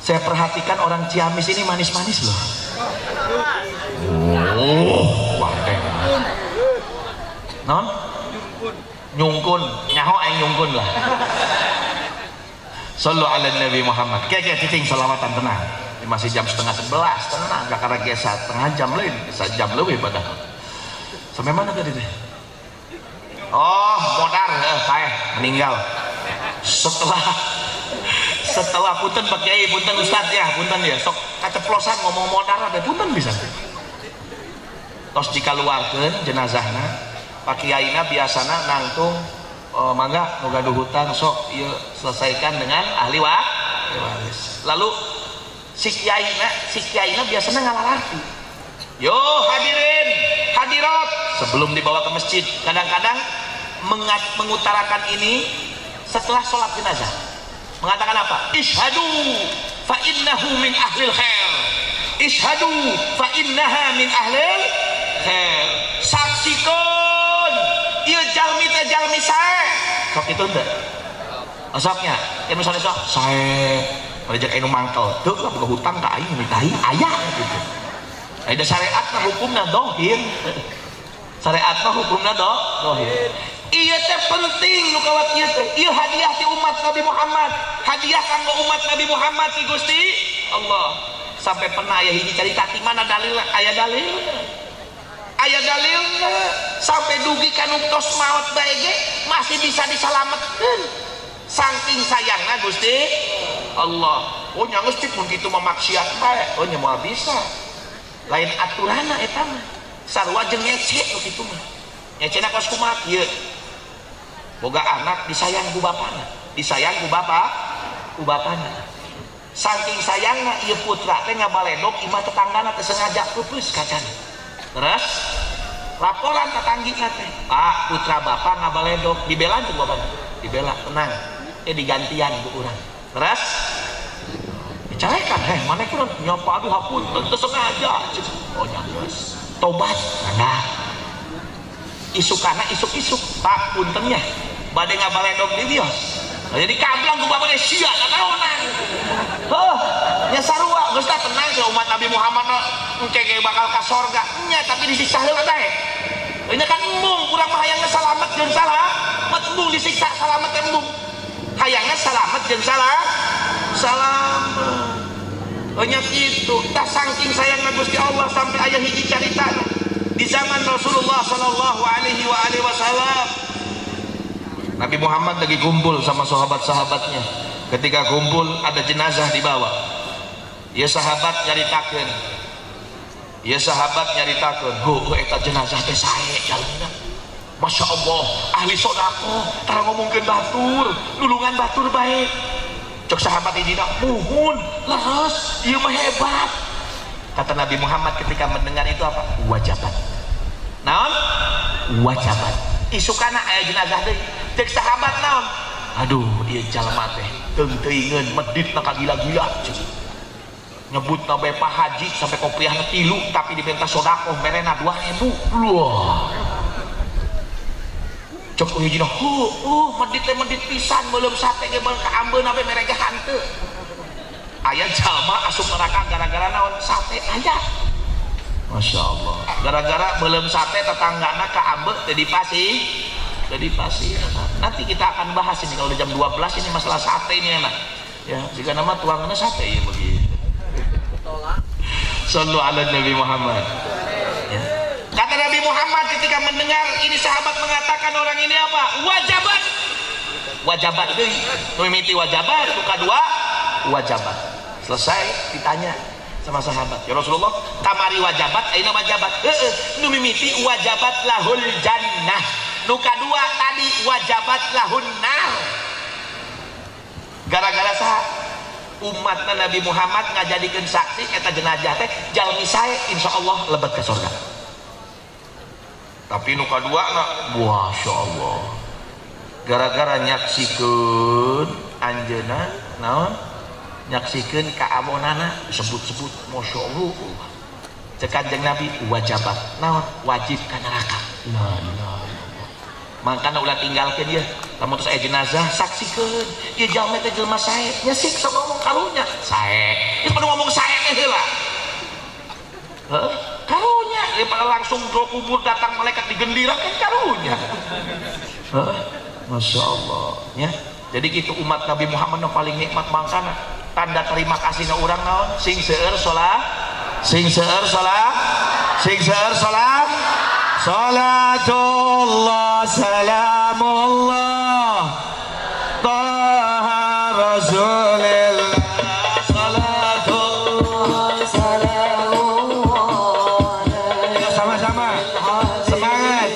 Saya perhatikan orang Ciamis ini manis-manis loh. Wah deh. Non? Nyungkun, nyaho aing nyungkun lah. Sallu ala Nabi Muhammad. Kayak titing salawatan tenang. Masih jam 10:30 tenang. Gak karena kayak setengah jam lain, 1 jam lebih padahal. Sampai mana tadi teh? Oh, modar saya meninggal. Setelah punten Pak Kiai, punten Ustaz ya, punten ya. Sok kaceplosan ngomong modar ada punten bisa. Tos dikaluarkeun jenazahna, Pak Kiaina biasana nangtung mangga nu gaduh hutang sok ieu selesaikan dengan ahli waris. Lalu si kiaina biasana ngalalarti. Yo hadirin, hadirat sebelum dibawa ke masjid kadang-kadang mengutarakan ini setelah sholat jenazah mengatakan apa? Ishadu fa innahu min ahlil khair, ishadu fa innaha min ahlil khair, saksikeun ieu jalmi teh jalmi sae sok itu teh asapnya kan misalnya sok sae rejek anu mangkel teu lah boga hutang ka aing mitahi aya gitu. Ada syariatna hukumna dohir, syariatna hukumna dohir. Iya teh penting nu kawat ieu teh. Ieu hadiah ti umat Nabi Muhammad, hadiah kanggo umat Nabi Muhammad ti Gusti Allah. Sampai pernah aya hiji carita ti mana dalil aya dalil. Aya dalilna sampai dugi ka nu tos maot bae ge masih bisa disalametkeun. Saking sayangna Gusti Allah. Oh nya geus mun kitu mah maksiat bae. Oh nya moal bisa. Lain aturana eta mah sarua jeung ngece nu kitu mah ngecena kos kumaha kieu boga anak disayang ku bapana disayang ku bapana saking sayangna ieu putra teh ngabaledog imah tetanggana teh sengaja peupeus kacana terus laporan tetanggina teh Pak putra bapak ngabaledog dibela tuh bapana dibela tenang digantian ku urang terus carekan mana kurang nyapa aduh hapun tentu sengaja oh nyangges tobat nah isukana isuk-isuk Pak puntennya bade ngabaledog di bios jadi kablang ku bapak sia naonan nya sarua geus tah tenang ke umat Nabi Muhammad engke ge bakal ka sorga nya tapi disiksa heula teh nya kan embung urang mah hayangna salamet jeung salamet embung disiksa salamet embung hayangna salamet jeung selamat banyak itu tak saking sayangna Gusti Allah sampai aya hiji carita di zaman Rasulullah sallallahu alaihi wasallam Nabi Muhammad lagi kumpul sama sahabat-sahabatnya ketika kumpul ada jenazah dibawa ya sahabat nyaritakeun eta jenazah teh sae jalmina Masya Allah ahli sodako tara ngomongkeun batur nulungan batur baik cok sahabat ini muhun leres ieu mah hebat kata Nabi Muhammad ketika mendengar itu apa wajabat naon wajabat isukana aya jenazah deui cek sahabat naon aduh ieu jalma teh teung teuingeun meditna ka gila-gila nyebutna bae Pak Haji sampai kopiahna 3 tapi dibenta sodaqoh merena 2000 wah cok hijina medit pisan belum sate ge beul kaambeun abe mereka hanteu aya jalma asup neraka gara-gara naon sate aya Masya Allah gara-gara belum sate tetanggana kaambe teu dipasi nanti kita akan bahas ini kalau udah jam 12 ini masalah sate ini enak ya jika nama tuangna sate ya begitu sallu ala Nabi Muhammad ya. Kata Nabi Muhammad ketika mendengar ini sahabat mengatakan orang ini apa? Wajabat itu mimiti wajabat, itu kedua wajabat. Selesai ditanya sama sahabat, ya Rasulullah, kamari wajabat, aina wajabat. Nu mimiti wajabat lahul jannah. Nu kedua tadi wajabat lahun nar. gara-gara saha umatna Nabi Muhammad ngajadikeun saksi eta jenazah teh jalmi sae insyaallah lebet ke surga. Tapi nu kaduana masya Allah gara-gara nyaksikeun anjeunna naon nyaksikeun kaabonana disebut-sebut masya Allah cek Kanjeng Nabi wajabat naon wajib ka neraka. La ilaha illallah. Makana ulah tinggalkeun ieu lamun terus aya jenazah saksikeun ieu jalma teh jelema sae nya sik sok ngomong karunya sae geus pada ngomong sae teh heula karunya daripada langsung ke kubur datang malaikat digendira kan karunya. Masya Allah ya. Jadi gitu umat Nabi Muhammad yang paling nikmat mangkana tanda terima kasih na urang naon sing seueur salat sing seueur salat sing seueur salat salatullah salamullah taha rasulillah salatullah salamullah sama-sama semangat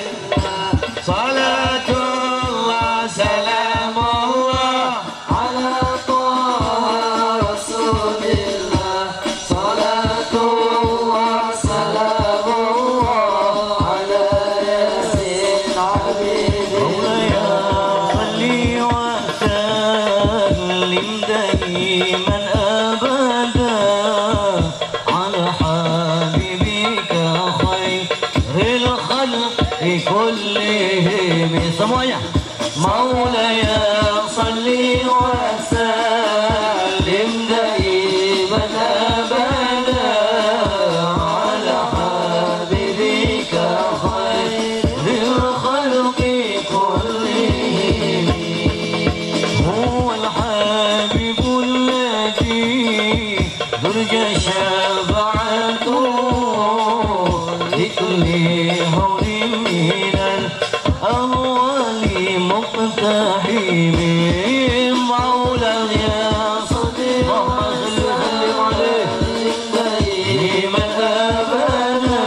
salatullah salamullah ala taha rasulillah salatullah salamullah ala yasin habibina salli wa sallim daiman abada ala habibika khairil khalqi kullihim semuanya maulaya salli wa sallim daiman abada ala habibika khairil khalqi kullihim huwal habibul ladzi durja syafa'atu likuli hawlin minal awwali muqtahimin maulaya sadiq sallim alaihi daiman abada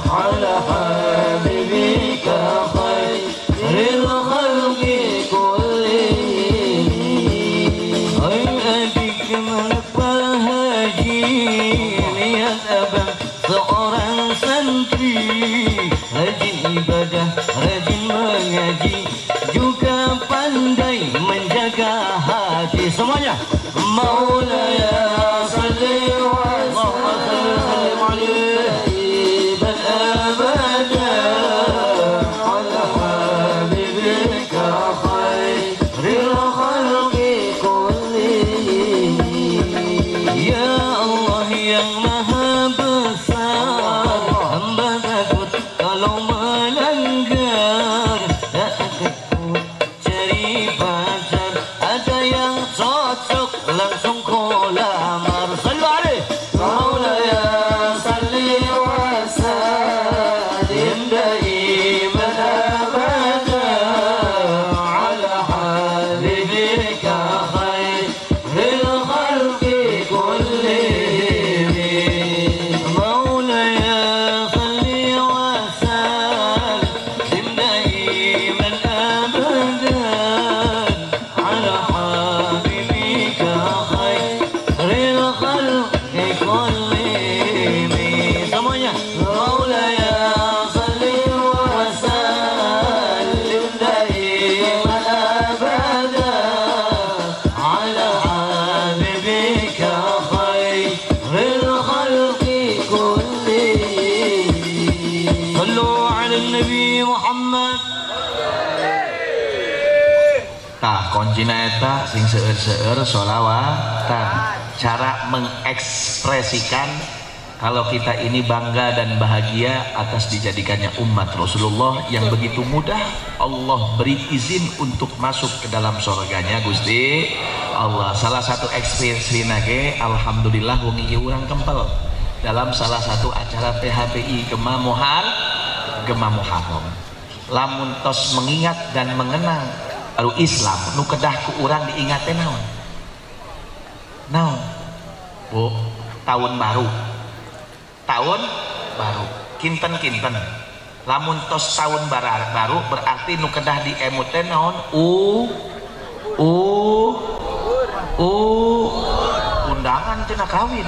ala habibika khairil khalqi kullihim ay adik menepal haji niat abang seorang santri rajin ibadah rajin mengaji juga pandai menjaga hati semuanya maulaya salli wa sallim alaihi abada ala habibika khairil khalqi kullihim ya Allah yang maha besar hamba takut kalau melanggar tak takut cari pacar ada yang cocok langsung kau lamar sallu alaihi maulaya salli wa sallim daiman abada ala habibika khairil khalqi kullihim maulaya salli wa sallim daiman abada ala habibika khairil khalqi kullihim semuanya maulaya salli wa sallim daiman abada ala habibika khairil khalqi kullihim sallu ala nabi Muhammad. Tah kuncina eta sing seueur-seueur sholawatan cara mengekspresikan kalau kita ini bangga dan bahagia atas dijadikannya umat Rasulullah yang begitu mudah Allah beri izin untuk masuk ke dalam surganya Gusti Allah. Salah satu ekspresi nage alhamdulillah wengi urang kempel dalam salah satu acara PHPI Gema Muharram lamun tos mengingat dan mengenang baru Islam nu kedah ku urang diingat teh naon Bu tahun baru kinten lamun tos tahun baru berarti nu kedah diemut teh naon undangan cenah kawin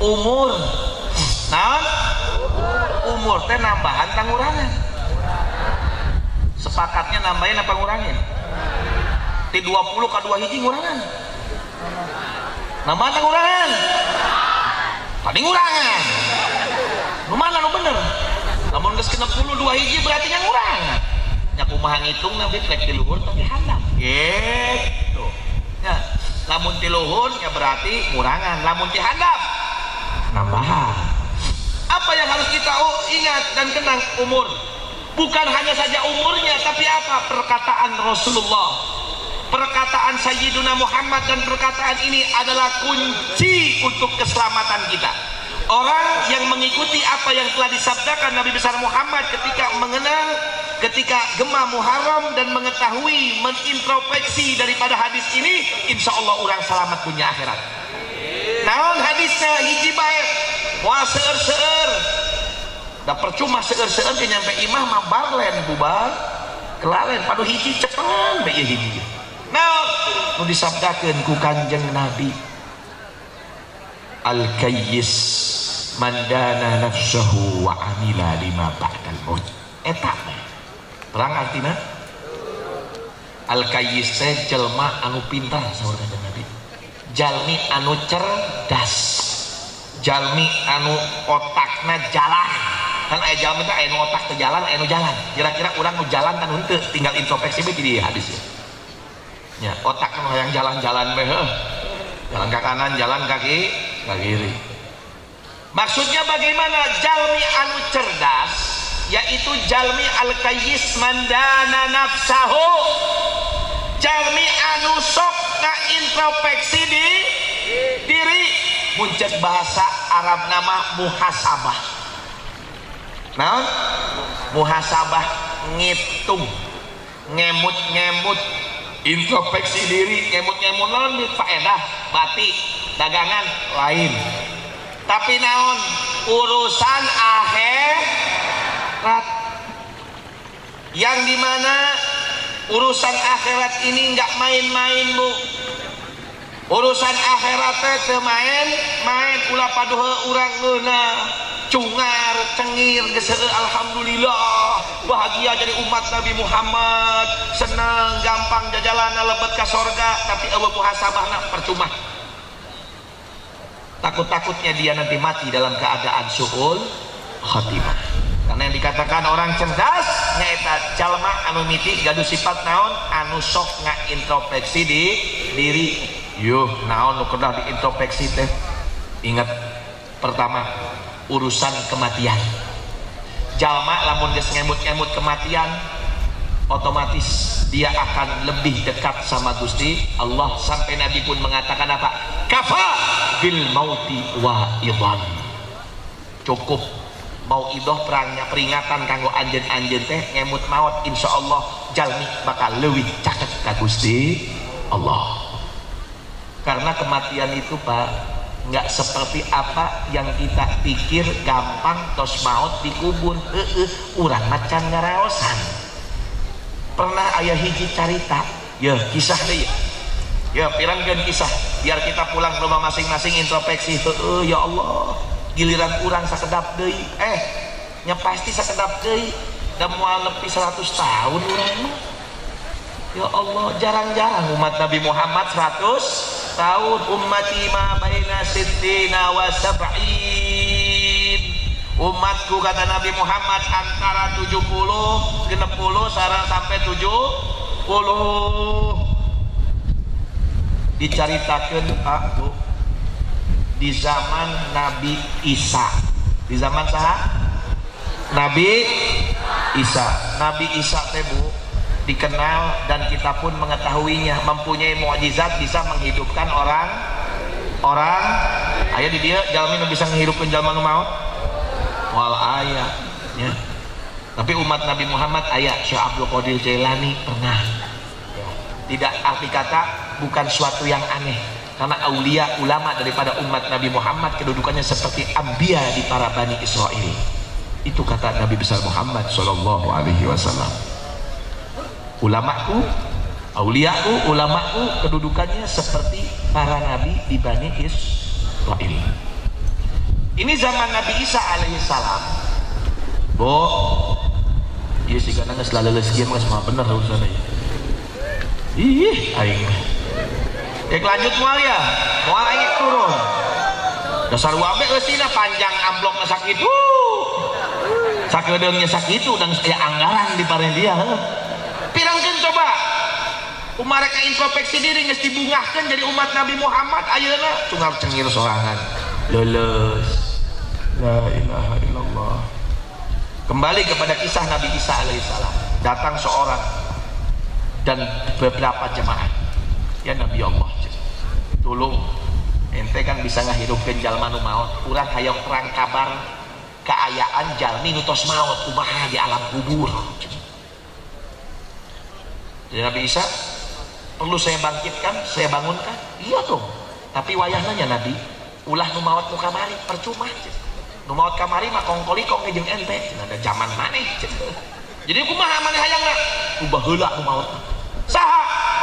umur naon umur teh nambahan tangurangan sepakatnya nambahin apa ngurangin ti 20 ka 2 hiji ngurangan nambahan tangurangan tadi ngurangan nu mana nu bener namun geus 62 hiji berarti nya ngurangan nya kumaha ngitung nabi plek di luhur teh dihandap gitu ya lamun ti luhur ya berarti ngurangan lamun ti handap nambahan. Apa yang harus kita ingat dan kenang umur bukan hanya saja umurnya tapi apa perkataan Rasulullah perkataan Sayyiduna Muhammad dan perkataan ini adalah kunci untuk keselamatan kita. Orang yang mengikuti apa yang telah disabdakan Nabi besar Muhammad ketika mengenal ketika gema Muharram dan mengetahui menintrospeksi daripada hadis ini insya Allah orang selamat dunia akhirat. Naon hadisnya hiji bae moal seueur-seueur da percuma seueur-seueur ke nyampe imah mah barlen bubar kelalen padu hiji cepen bae hiji naon nu disabdakeun ku Kanjeng Nabi al-kayyis mandana nafsahu wa amila lima ba'dal maut eta perang artina al-kayyis teh jelma anu pintar saur Kanjeng Nabi jalmi anu cerdas jalmi anu otakna jalan kan aya jalmi teh aya nu otak teh jalan aya nu jalan kira-kira urang nu jalan kan henteu tinggal introspeksi we di hadis ya otak nu hayang jalan-jalan we jalan ke kanan jalan ke kiri maksudnya bagaimana jalmi anu cerdas yaitu jalmi al-kayyis mandana nafsahu jalmi anu sok introspeksi di diri muncul bahasa Arab nama muhasabah nah muhasabah ngitung ngemut-ngemut introspeksi diri ngemut-ngemut naon di faedah batik dagangan lain tapi naon urusan akhirat yang dimana urusan akhirat ini nggak main-main bu urusan akhirat teh main ulah paduh urang ngeuna cungar cengir geus alhamdulillah bahagia jadi umat Nabi Muhammad senang gampang jajalana lebet ka sorga tapi eueuh muhasabahna percuma takut-takutnya dia nanti mati dalam keadaan suul khatimah karena yang dikatakan orang cerdas nyaeta jalma anu miti gaduh sifat naon anu sok ngaintrospeksi di diri yuh naon nu kedah diintrospeksi teh ingat pertama urusan kematian jalma lamun geus ngemut-ngemut kematian otomatis dia akan lebih dekat sama Gusti Allah sampai Nabi pun mengatakan apa kafa bil mauti wa idhan cukup mau idoh perangnya peringatan kanggo anjeun-anjeun teh ngemut maut insyaallah jalmi bakal leuwih caket ka Gusti Allah karena kematian itu Pak nggak seperti apa yang kita pikir gampang tos maut dikubur urang macan ngaraosan pernah ayah hiji carita ya kisah deh ya pirangkeun kisah biar kita pulang ke rumah masing-masing introspeksi ya Allah giliran urang sakedap deui nya pasti sakedap deui da moal nepi 100 tahun urang mah ya Allah jarang-jarang umat Nabi Muhammad 100 tahun ummati ma baina sittina wa sab'in umatku kata Nabi Muhammad antara 70 sareng sampai 70 dicaritakeun Pak Bu di zaman Nabi Isa di zaman saha Nabi Isa teh Bu dikenal dan kita pun mengetahuinya mempunyai mukjizat bisa menghidupkan orang aya di dia jalmi nu bisa menghidupkan jalma nu maut wal aya ya tapi umat Nabi Muhammad aya Syekh Abdul Qadir Jailani pernah ya. Tidak arti kata bukan suatu yang aneh karena aulia ulama daripada umat Nabi Muhammad kedudukannya seperti anbiya di para Bani Israel itu kata Nabi besar Muhammad sallallahu alaihi wasallam ulamaku Auliya'u, ulama'u kedudukannya seperti para nabi di Bani Israil. Ini zaman Nabi Isa alaihissalam. Iya sih karena nggak selalu lesian mas mah bener urusannya. Ih, aing. Lanjut mual ya, mual aing turun. Dasar wabe eueutina panjang amplopna sakitu. Sakedeungnya sakitu dan saya anggaran di pare dia. Pirangkeun coba. Umareka introspeksi diri geus dibungahkeun jadi umat Nabi Muhammad ayeuna tunggal cengir sorangan. Leuleus. La ilaha illallah. Kembali kepada kisah Nabi Isa alaihissalam. Datang seorang dan beberapa jemaah. Ya Nabi Allah, tolong ente kan bisa ngahidupkeun jalma nu maot. Urang hayang terang kabar keayaan jalmi nu tos maot kumaha di alam kubur. Jadi Nabi Isa, perlu saya bangkitkan, saya bangunkan? Iya dong. Tapi wayahna nya Nabi, ulah nu maot nu kamari percuma. Nu maot kamari mah kongkolikong jeung ente. Ada zaman maneh. Jadi kumaha maneh hayangna? Ubah heula nu maot. Saha?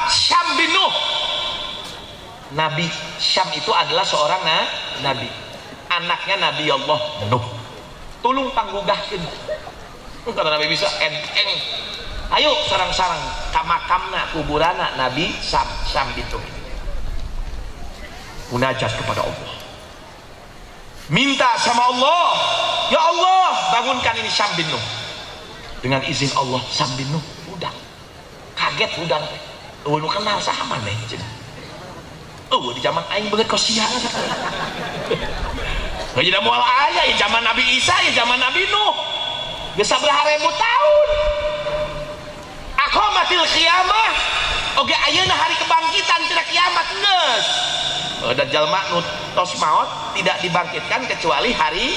Syam bin Nuh. Nabi Syam itu adalah seorang nabi. Anaknya Nabi Allah Nuh. Tulung panggugahkeun. Kata Nabi bisa enteng. Ayo sarang-sarang ka makamna kuburana Nabi Syam bin Nuh. Munajat kepada Allah. Minta sama Allah, ya Allah bangunkan ini Syam bin Nuh. Dengan izin Allah Syam bin Nuh udang. Kaget udang. Nu kenal saha maneh cenah. Di zaman aing beungeut kosian. Jadi da moal aya ya zaman Nabi Isa ya zaman Nabi Nuh. Geus sabaraha ribu tahun. Aqamatil qiyamah. Oge ayeuna hari kebangkitan tina kiamat geus. Dan jalma nu tos maot tidak dibangkitkan kecuali hari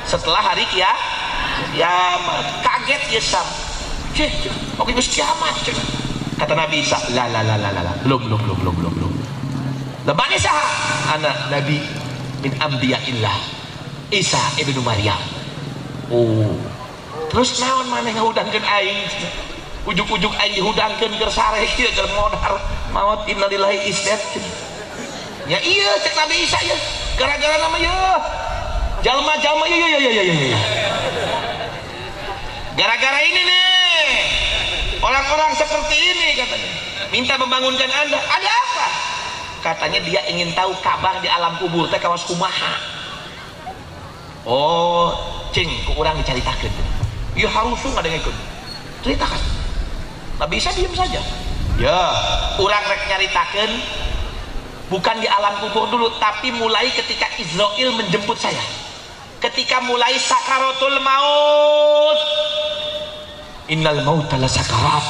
setelah hari kiamat. Kaget ya Sam. Oke geus kiamat. Kata Nabi Isa, la belum. Lebani saha? Anak Nabi min anbiya'illah Isa ibnu Maryam. Terus naon maneh ngahudangkeun aing? Ujuk-ujuk aing dihudangkeun keur sare kieu keur modar maot innalillahi isdat. Ya iya cek Nabi Isa ya. Gara-gara nama ya. Jalma-jalma ya. Gara-gara ini nih. Orang-orang seperti ini katanya minta membangunkan Anda. Ada apa? Katanya dia ingin tahu kabar di alam kubur teh kawas kumaha. Cing ku urang dicaritakeun. Ieu harusung ngadengekeun. Ceritakan. Nabi Isa diam saja. Ya, urang rek nyaritakeun bukan di alam kubur dulu, tapi mulai ketika Israel menjemput saya. Ketika mulai sakaratul maut. Innal mauta la sakarat.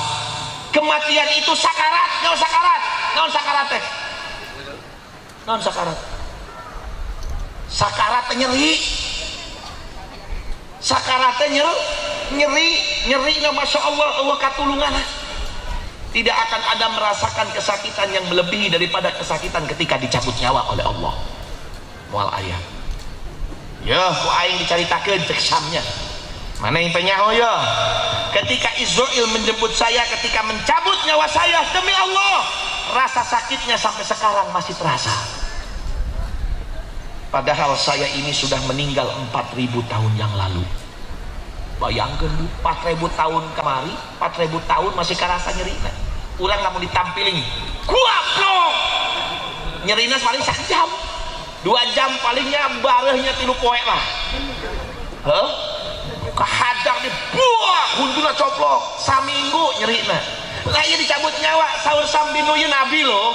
Kematian itu sakarat, naon sakarat? Naon sakarat teh? Naon sakarat? Sakarat teh nyeri. Sakarat teh nyeri na masyaallah Allah katulunganna. Tidak akan ada merasakan kesakitan yang melebihi daripada kesakitan ketika dicabut nyawa oleh Allah. Moal aya. Ya, ku aing dicaritakeun cek Syamnya. Mana yang penyaho ya? Ketika Israel menjemput saya, ketika mencabut nyawa saya, demi Allah, rasa sakitnya sampai sekarang masih terasa. Padahal saya ini sudah meninggal 4.000 tahun yang lalu. Bayangkan 4.000 tahun kemari, 4.000 tahun masih kerasa nyeri. Urang namun ditampilin, kuaplok. Nyerina paling 1 jam, 2 jam palingnya barehnya 3 poe lah. Kahadang di buah, hunduna coplok, saminggu nyerina. Lah ieu dicabut nyawa, saur Syam bin Nuh Nabi loh.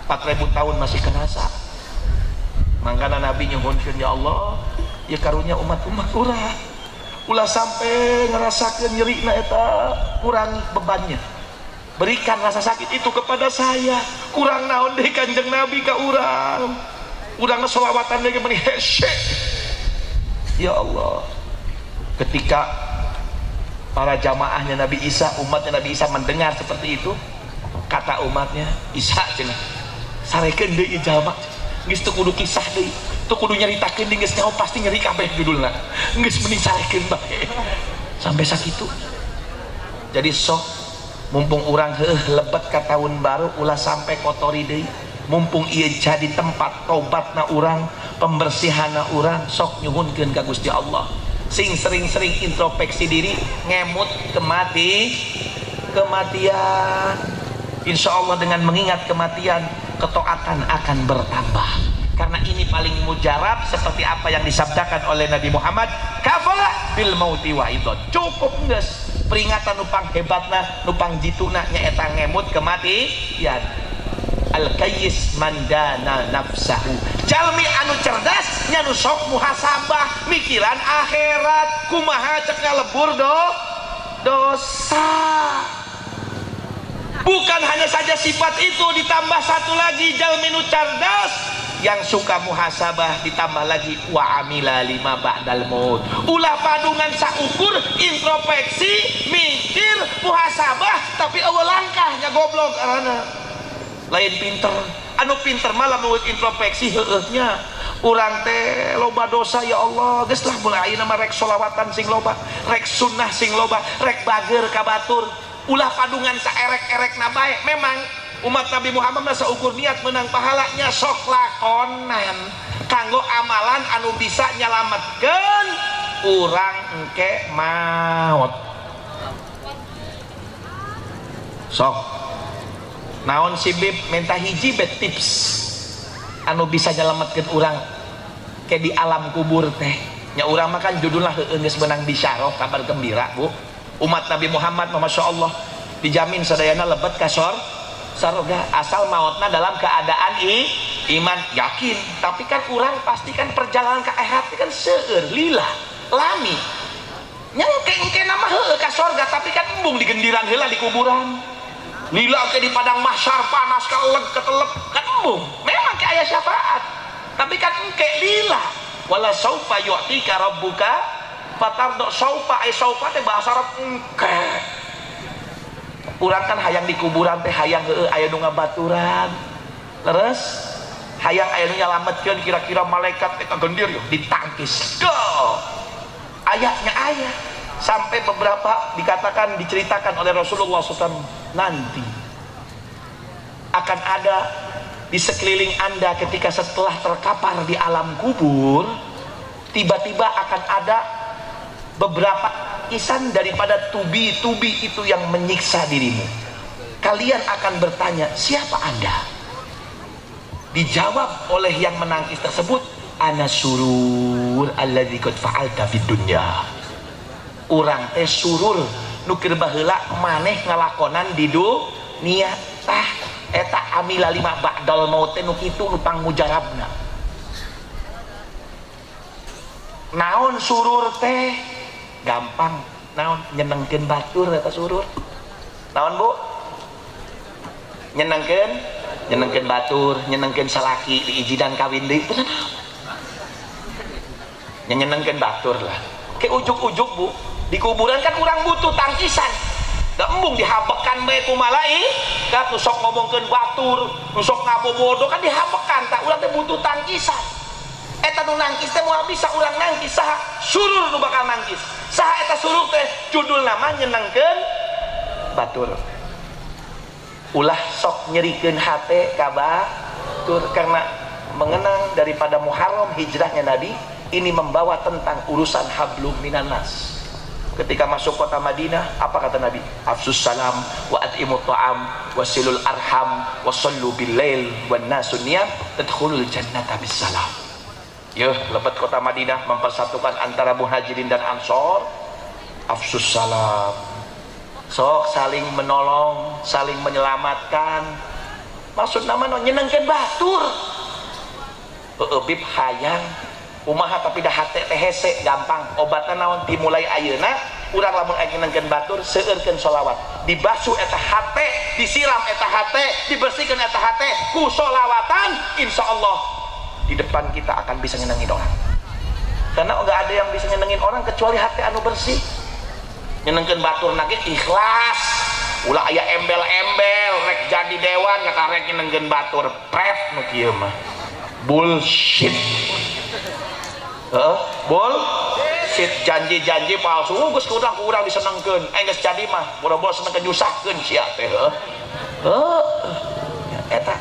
4.000 tahun masih kerasa. Mangkana Nabi nyuhunkeun ya Allah, ya karunya umat-umat urang. Ulah sampai ngerasakan nyeri na eta kurangi bebannya. Berikan rasa sakit itu kepada saya. Kurang naon deh Kanjeng Nabi ka urang. Urangna sholawatan lagi meni hese. Ya Allah. Ketika para jamaahnya Nabi Isa, umatnya Nabi Isa mendengar seperti itu, kata umatnya, Isa cenah. Sarekeun deui jamaah. Geus teu kudu kisah deui. Teu kudu nyaritakeun deui geus nyaho pasti nyeri kabeh judulna. Geus mending sarekeun bae. Sampai sakitu. Jadi sok mumpung orang lebet ke tahun baru ulah sampai kotori deui, mumpung ia jadi tempat tobatna orang, pembersihana orang, sok nyuhunkeun ka Gusti Allah. Sing sering-sering introspeksi diri, ngemut kematian. Insya Allah dengan mengingat kematian, ketaatan akan bertambah. Karena ini paling mujarab seperti apa yang disabdakan oleh Nabi Muhammad, kafala bil mauti wa idon. Cukup geus peringatan nupang hebatna, nupang jituna nyaeta ngemut kematian. Al-kayyis mandana nafsahu, jalmi anu cerdas nya nu sok muhasabah mikiran akhirat, kumaha cek ngalebur dosa. Bukan hanya saja sifat itu, ditambah satu lagi, jalmi nu cerdas yang suka muhasabah, ditambah lagi wa amila lima ba'dal maut. Ulah padungan saukur introspeksi, mikir, muhasabah, tapi eueuh langkahnya goblok arana. Lain pinter, anu pinter malah nulis introspeksi heehnya. Urang teh loba dosa ya Allah, geus lah mulai ayeuna mah rek sholawatan sing loba, rek sunnah sing loba, rek bager ka batur. Ulah padungan saerek-erekna bae. Memang umat Nabi Muhammad mah saukur niat menang pahalanya, sok lakonan kanggo amalan anu bisa nyalametkeun urang engke maot. Sok naon si bib minta hiji bet tips anu bisa nyelametkeun urang ke di alam kubur teh nya urang mah kan judulna heueun geus beunang bisyarah kabar gembira Bu. Umat Nabi Muhammad Masya Allah dijamin sadayana lebet ka surga asal mautna dalam keadaan iman yakin. Tapi kan urang pasti kan perjalanan ke akhirat kan seueur lila lami nya engke nama heueuh ka surga, tapi kan embung digendiran heula di kuburan. Lila ke di padang mahsyar panas ketelep kan embung. Memang ke aya syafaat, tapi kan engke lila. Wala saufa yu'tika rabbuka fatardo. Saufa saufa teh bahasa Arab engke. Urang kan hayang di kuburan teh hayang heueuh aya nu ngabaturan. Terus hayang aya nu nyalametkeun kira-kira malaikat teh kagendir yeuh ditangkis. Go. Ayatnya aya. Sampai beberapa dikatakan diceritakan oleh Rasulullah SAW, nanti akan ada di sekeliling Anda ketika setelah terkapar di alam kubur, tiba-tiba akan ada beberapa isan daripada tubi-tubi itu yang menyiksa dirimu. Kalian akan bertanya, siapa Anda? Dijawab oleh yang menangis tersebut, ana surur alladzi qad fa'alta fid dunya. Urang teh surur nukir baheula maneh ngalakonan di dunia tah eta amila lima ba'dal maut teh nu kitu nu pangmujarabna. Naon surur teh? Gampang. Naon nyenengkeun batur eta surur. Naon Bu? Nyenengkeun batur, nyenengkeun salaki diijidan kawin deui. Nyenengkeun batur lah. Ke ujuk-ujuk Bu, di kuburan kan orang butuh tangkisan. Da embung dihabekan bae ku malaikat, nu sok ngomongkeun batur, nu sok ngabobodo kan dihabekan, tak urang teh butuh tangkisan. Eta nu nangkis teh moal bisa urang nangkis saha? Surur nu bakal nangkis. Saha eta surur teh? Judul nama nyenengkeun batur. Ulah sok nyerikeun hate ka batur karena mengenang daripada Muharram hijrahnya Nabi. Ini membawa tentang urusan hablum minannas. Ketika masuk kota Madinah, apa kata Nabi? Afsus salam wa at'imut ta'am wasilul arham wasallu bil lail wan nasu niyam tadkhulul jannata bis salam. Ya, lebat kota Madinah mempersatukan antara muhajirin dan ansor. Afsus salam. Sok saling menolong, saling menyelamatkan. Maksud nama nyenengkeun batur. Bib hayang umaha tapi dah hate teh hese gampang. Obatna naon? Dimulai ayeuna urang lamun nyenengkeun batur seueurkeun sholawat, dibasuh eta hate, disiram eta hate, dibersihkeun eta hate ku sholawatan, insyaallah di depan kita akan bisa nyenengin orang. Karena enggak ada yang bisa nyenengin orang kecuali hati anu bersih. Nyenengkeun batur nage ikhlas. Ulah aya embel-embel rek jadi dewan ngakarek nyenengkeun batur pref nu kieu mah bullshit. janji-janji palsu geus kurang disenengkeun geus jadi mah boro-boro senengkeun nyusahkeun sia teh eta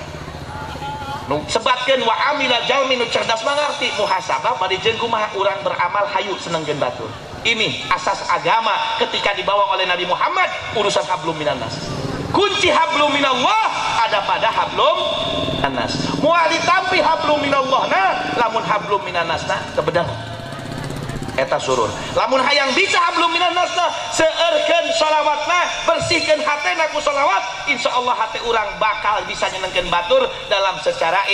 nu sebatkeun wa amila jalmi nu cerdas mangarti muhasabah bari jeung kumaha urang beramal hayu senengkeun batur. Ini asas agama ketika dibawa oleh Nabi Muhammad, urusan hablum minanas. Kunci hablum minallah ada pada hablum minanas. Moal ditampi hablum minallah nah lamun hablum minanas nah kebedah eta surur. Lamun hayang bisa hablum minanas nah seueurkeun shalawatna, bersihkeun hatena ku shalawat, insyaallah hati urang bakal bisa nyenengkeun batur dalam secara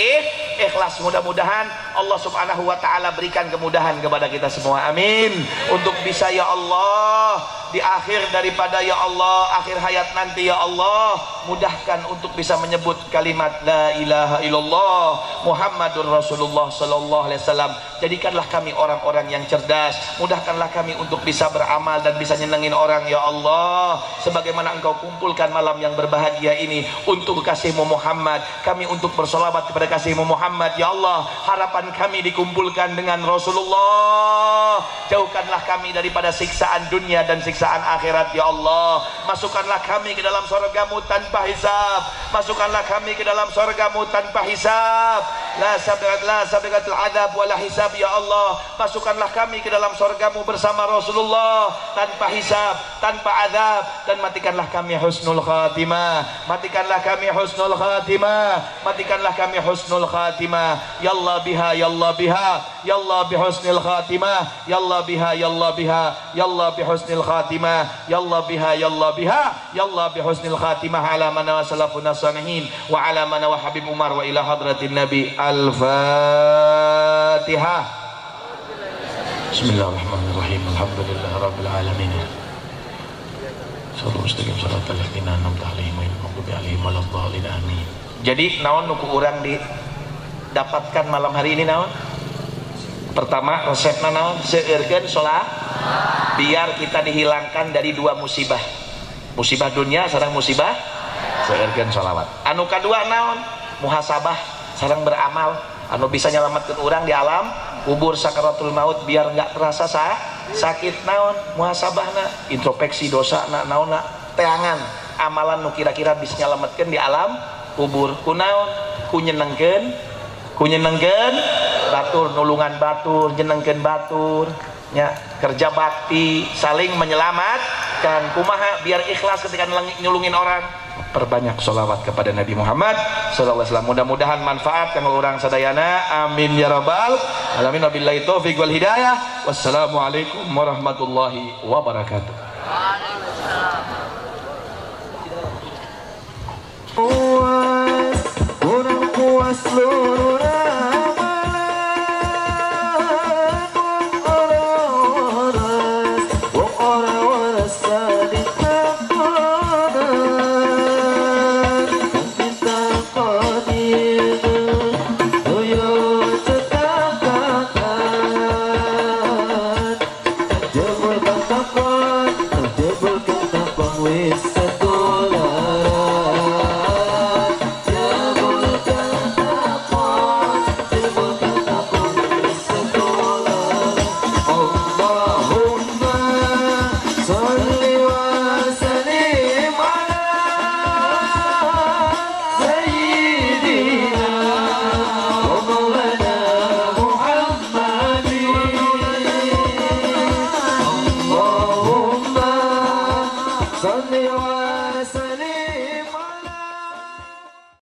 ikhlas. Mudah-mudahan Allah Subhanahu wa taala berikan kemudahan kepada kita semua, amin. Untuk bisa ya Allah di akhir daripada ya Allah akhir hayat nanti ya Allah mudahkan untuk bisa menyebut kalimat la ilaha illallah Muhammadur Rasulullah sallallahu alaihi wasallam. Jadikanlah kami orang-orang yang cerdas, mudahkanlah kami untuk bisa beramal dan bisa nyenengin orang ya Allah, sebagaimana Engkau kumpulkan malam yang berbahagia ini untuk kasih-Mu Muhammad, kami untuk bersolawat kepada kasih-Mu Muhammad ya Allah. Harapan kami dikumpulkan dengan Rasulullah. Jauhkanlah kami daripada siksaan dunia dan siksaan akhirat ya Allah. Masukkanlah kami ke dalam surga-Mu tanpa hisab, masukkanlah kami ke dalam surga-Mu tanpa hisab, la sabiqatul adab wala hisab ya Allah. Masukkanlah kami ke dalam surga-Mu bersama Rasulullah tanpa hisab, tanpa azab, dan matikanlah kami husnul khatimah, matikanlah kami husnul khatimah, matikanlah kami husnul khatimah ya Allah biha ya Allah biha ya Allah bihusnil khatimah ya Allah biha ya Allah biha ya Allah bihusnil khatimah ya Allah biha ya Allah biha ya Allah bihusnil khatimah ala mana wa salafuna salihin wa ala mana wa habib Umar wa ila hadratin nabi. Al-Fatihah. Bismillahirrahmanirrahim. Alhamdulillah rabbil alamin. Sallallahu alaihi wasallam. Amin. Jadi naon nuku urang didapatkan malam hari ini naon? Pertama resepna naon? Seueurkeun sholat biar kita dihilangkan dari dua musibah, musibah dunia sareng musibah seueurkeun sholawat. Anu kadua naon? Muhasabah sareng beramal anu bisa nyelamatkeun urang di alam kubur sakaratul maut biar nggak terasa sakit. Naon muhasabahna? Introspeksi dosa naonna teangan amalan nu kira-kira bisa nyelamatkeun di alam kubur. Kunaon? Kunyenengkeun batur, nulungan batur, nyenengkeun batur nya, kerja bakti, saling menyelamatkan. Kumaha biar ikhlas ketika nyulungin orang? Perbanyak sholawat kepada Nabi Muhammad sallallahu alaihi wasallam. Mudah-mudahan manfaat kanggo urang sadayana, amin ya rabbal alamin. Wabillahi taufiq wal hidayah. Wassalamualaikum warahmatullahi wabarakatuh. Kurang puas seluruh Sunday wa Sunday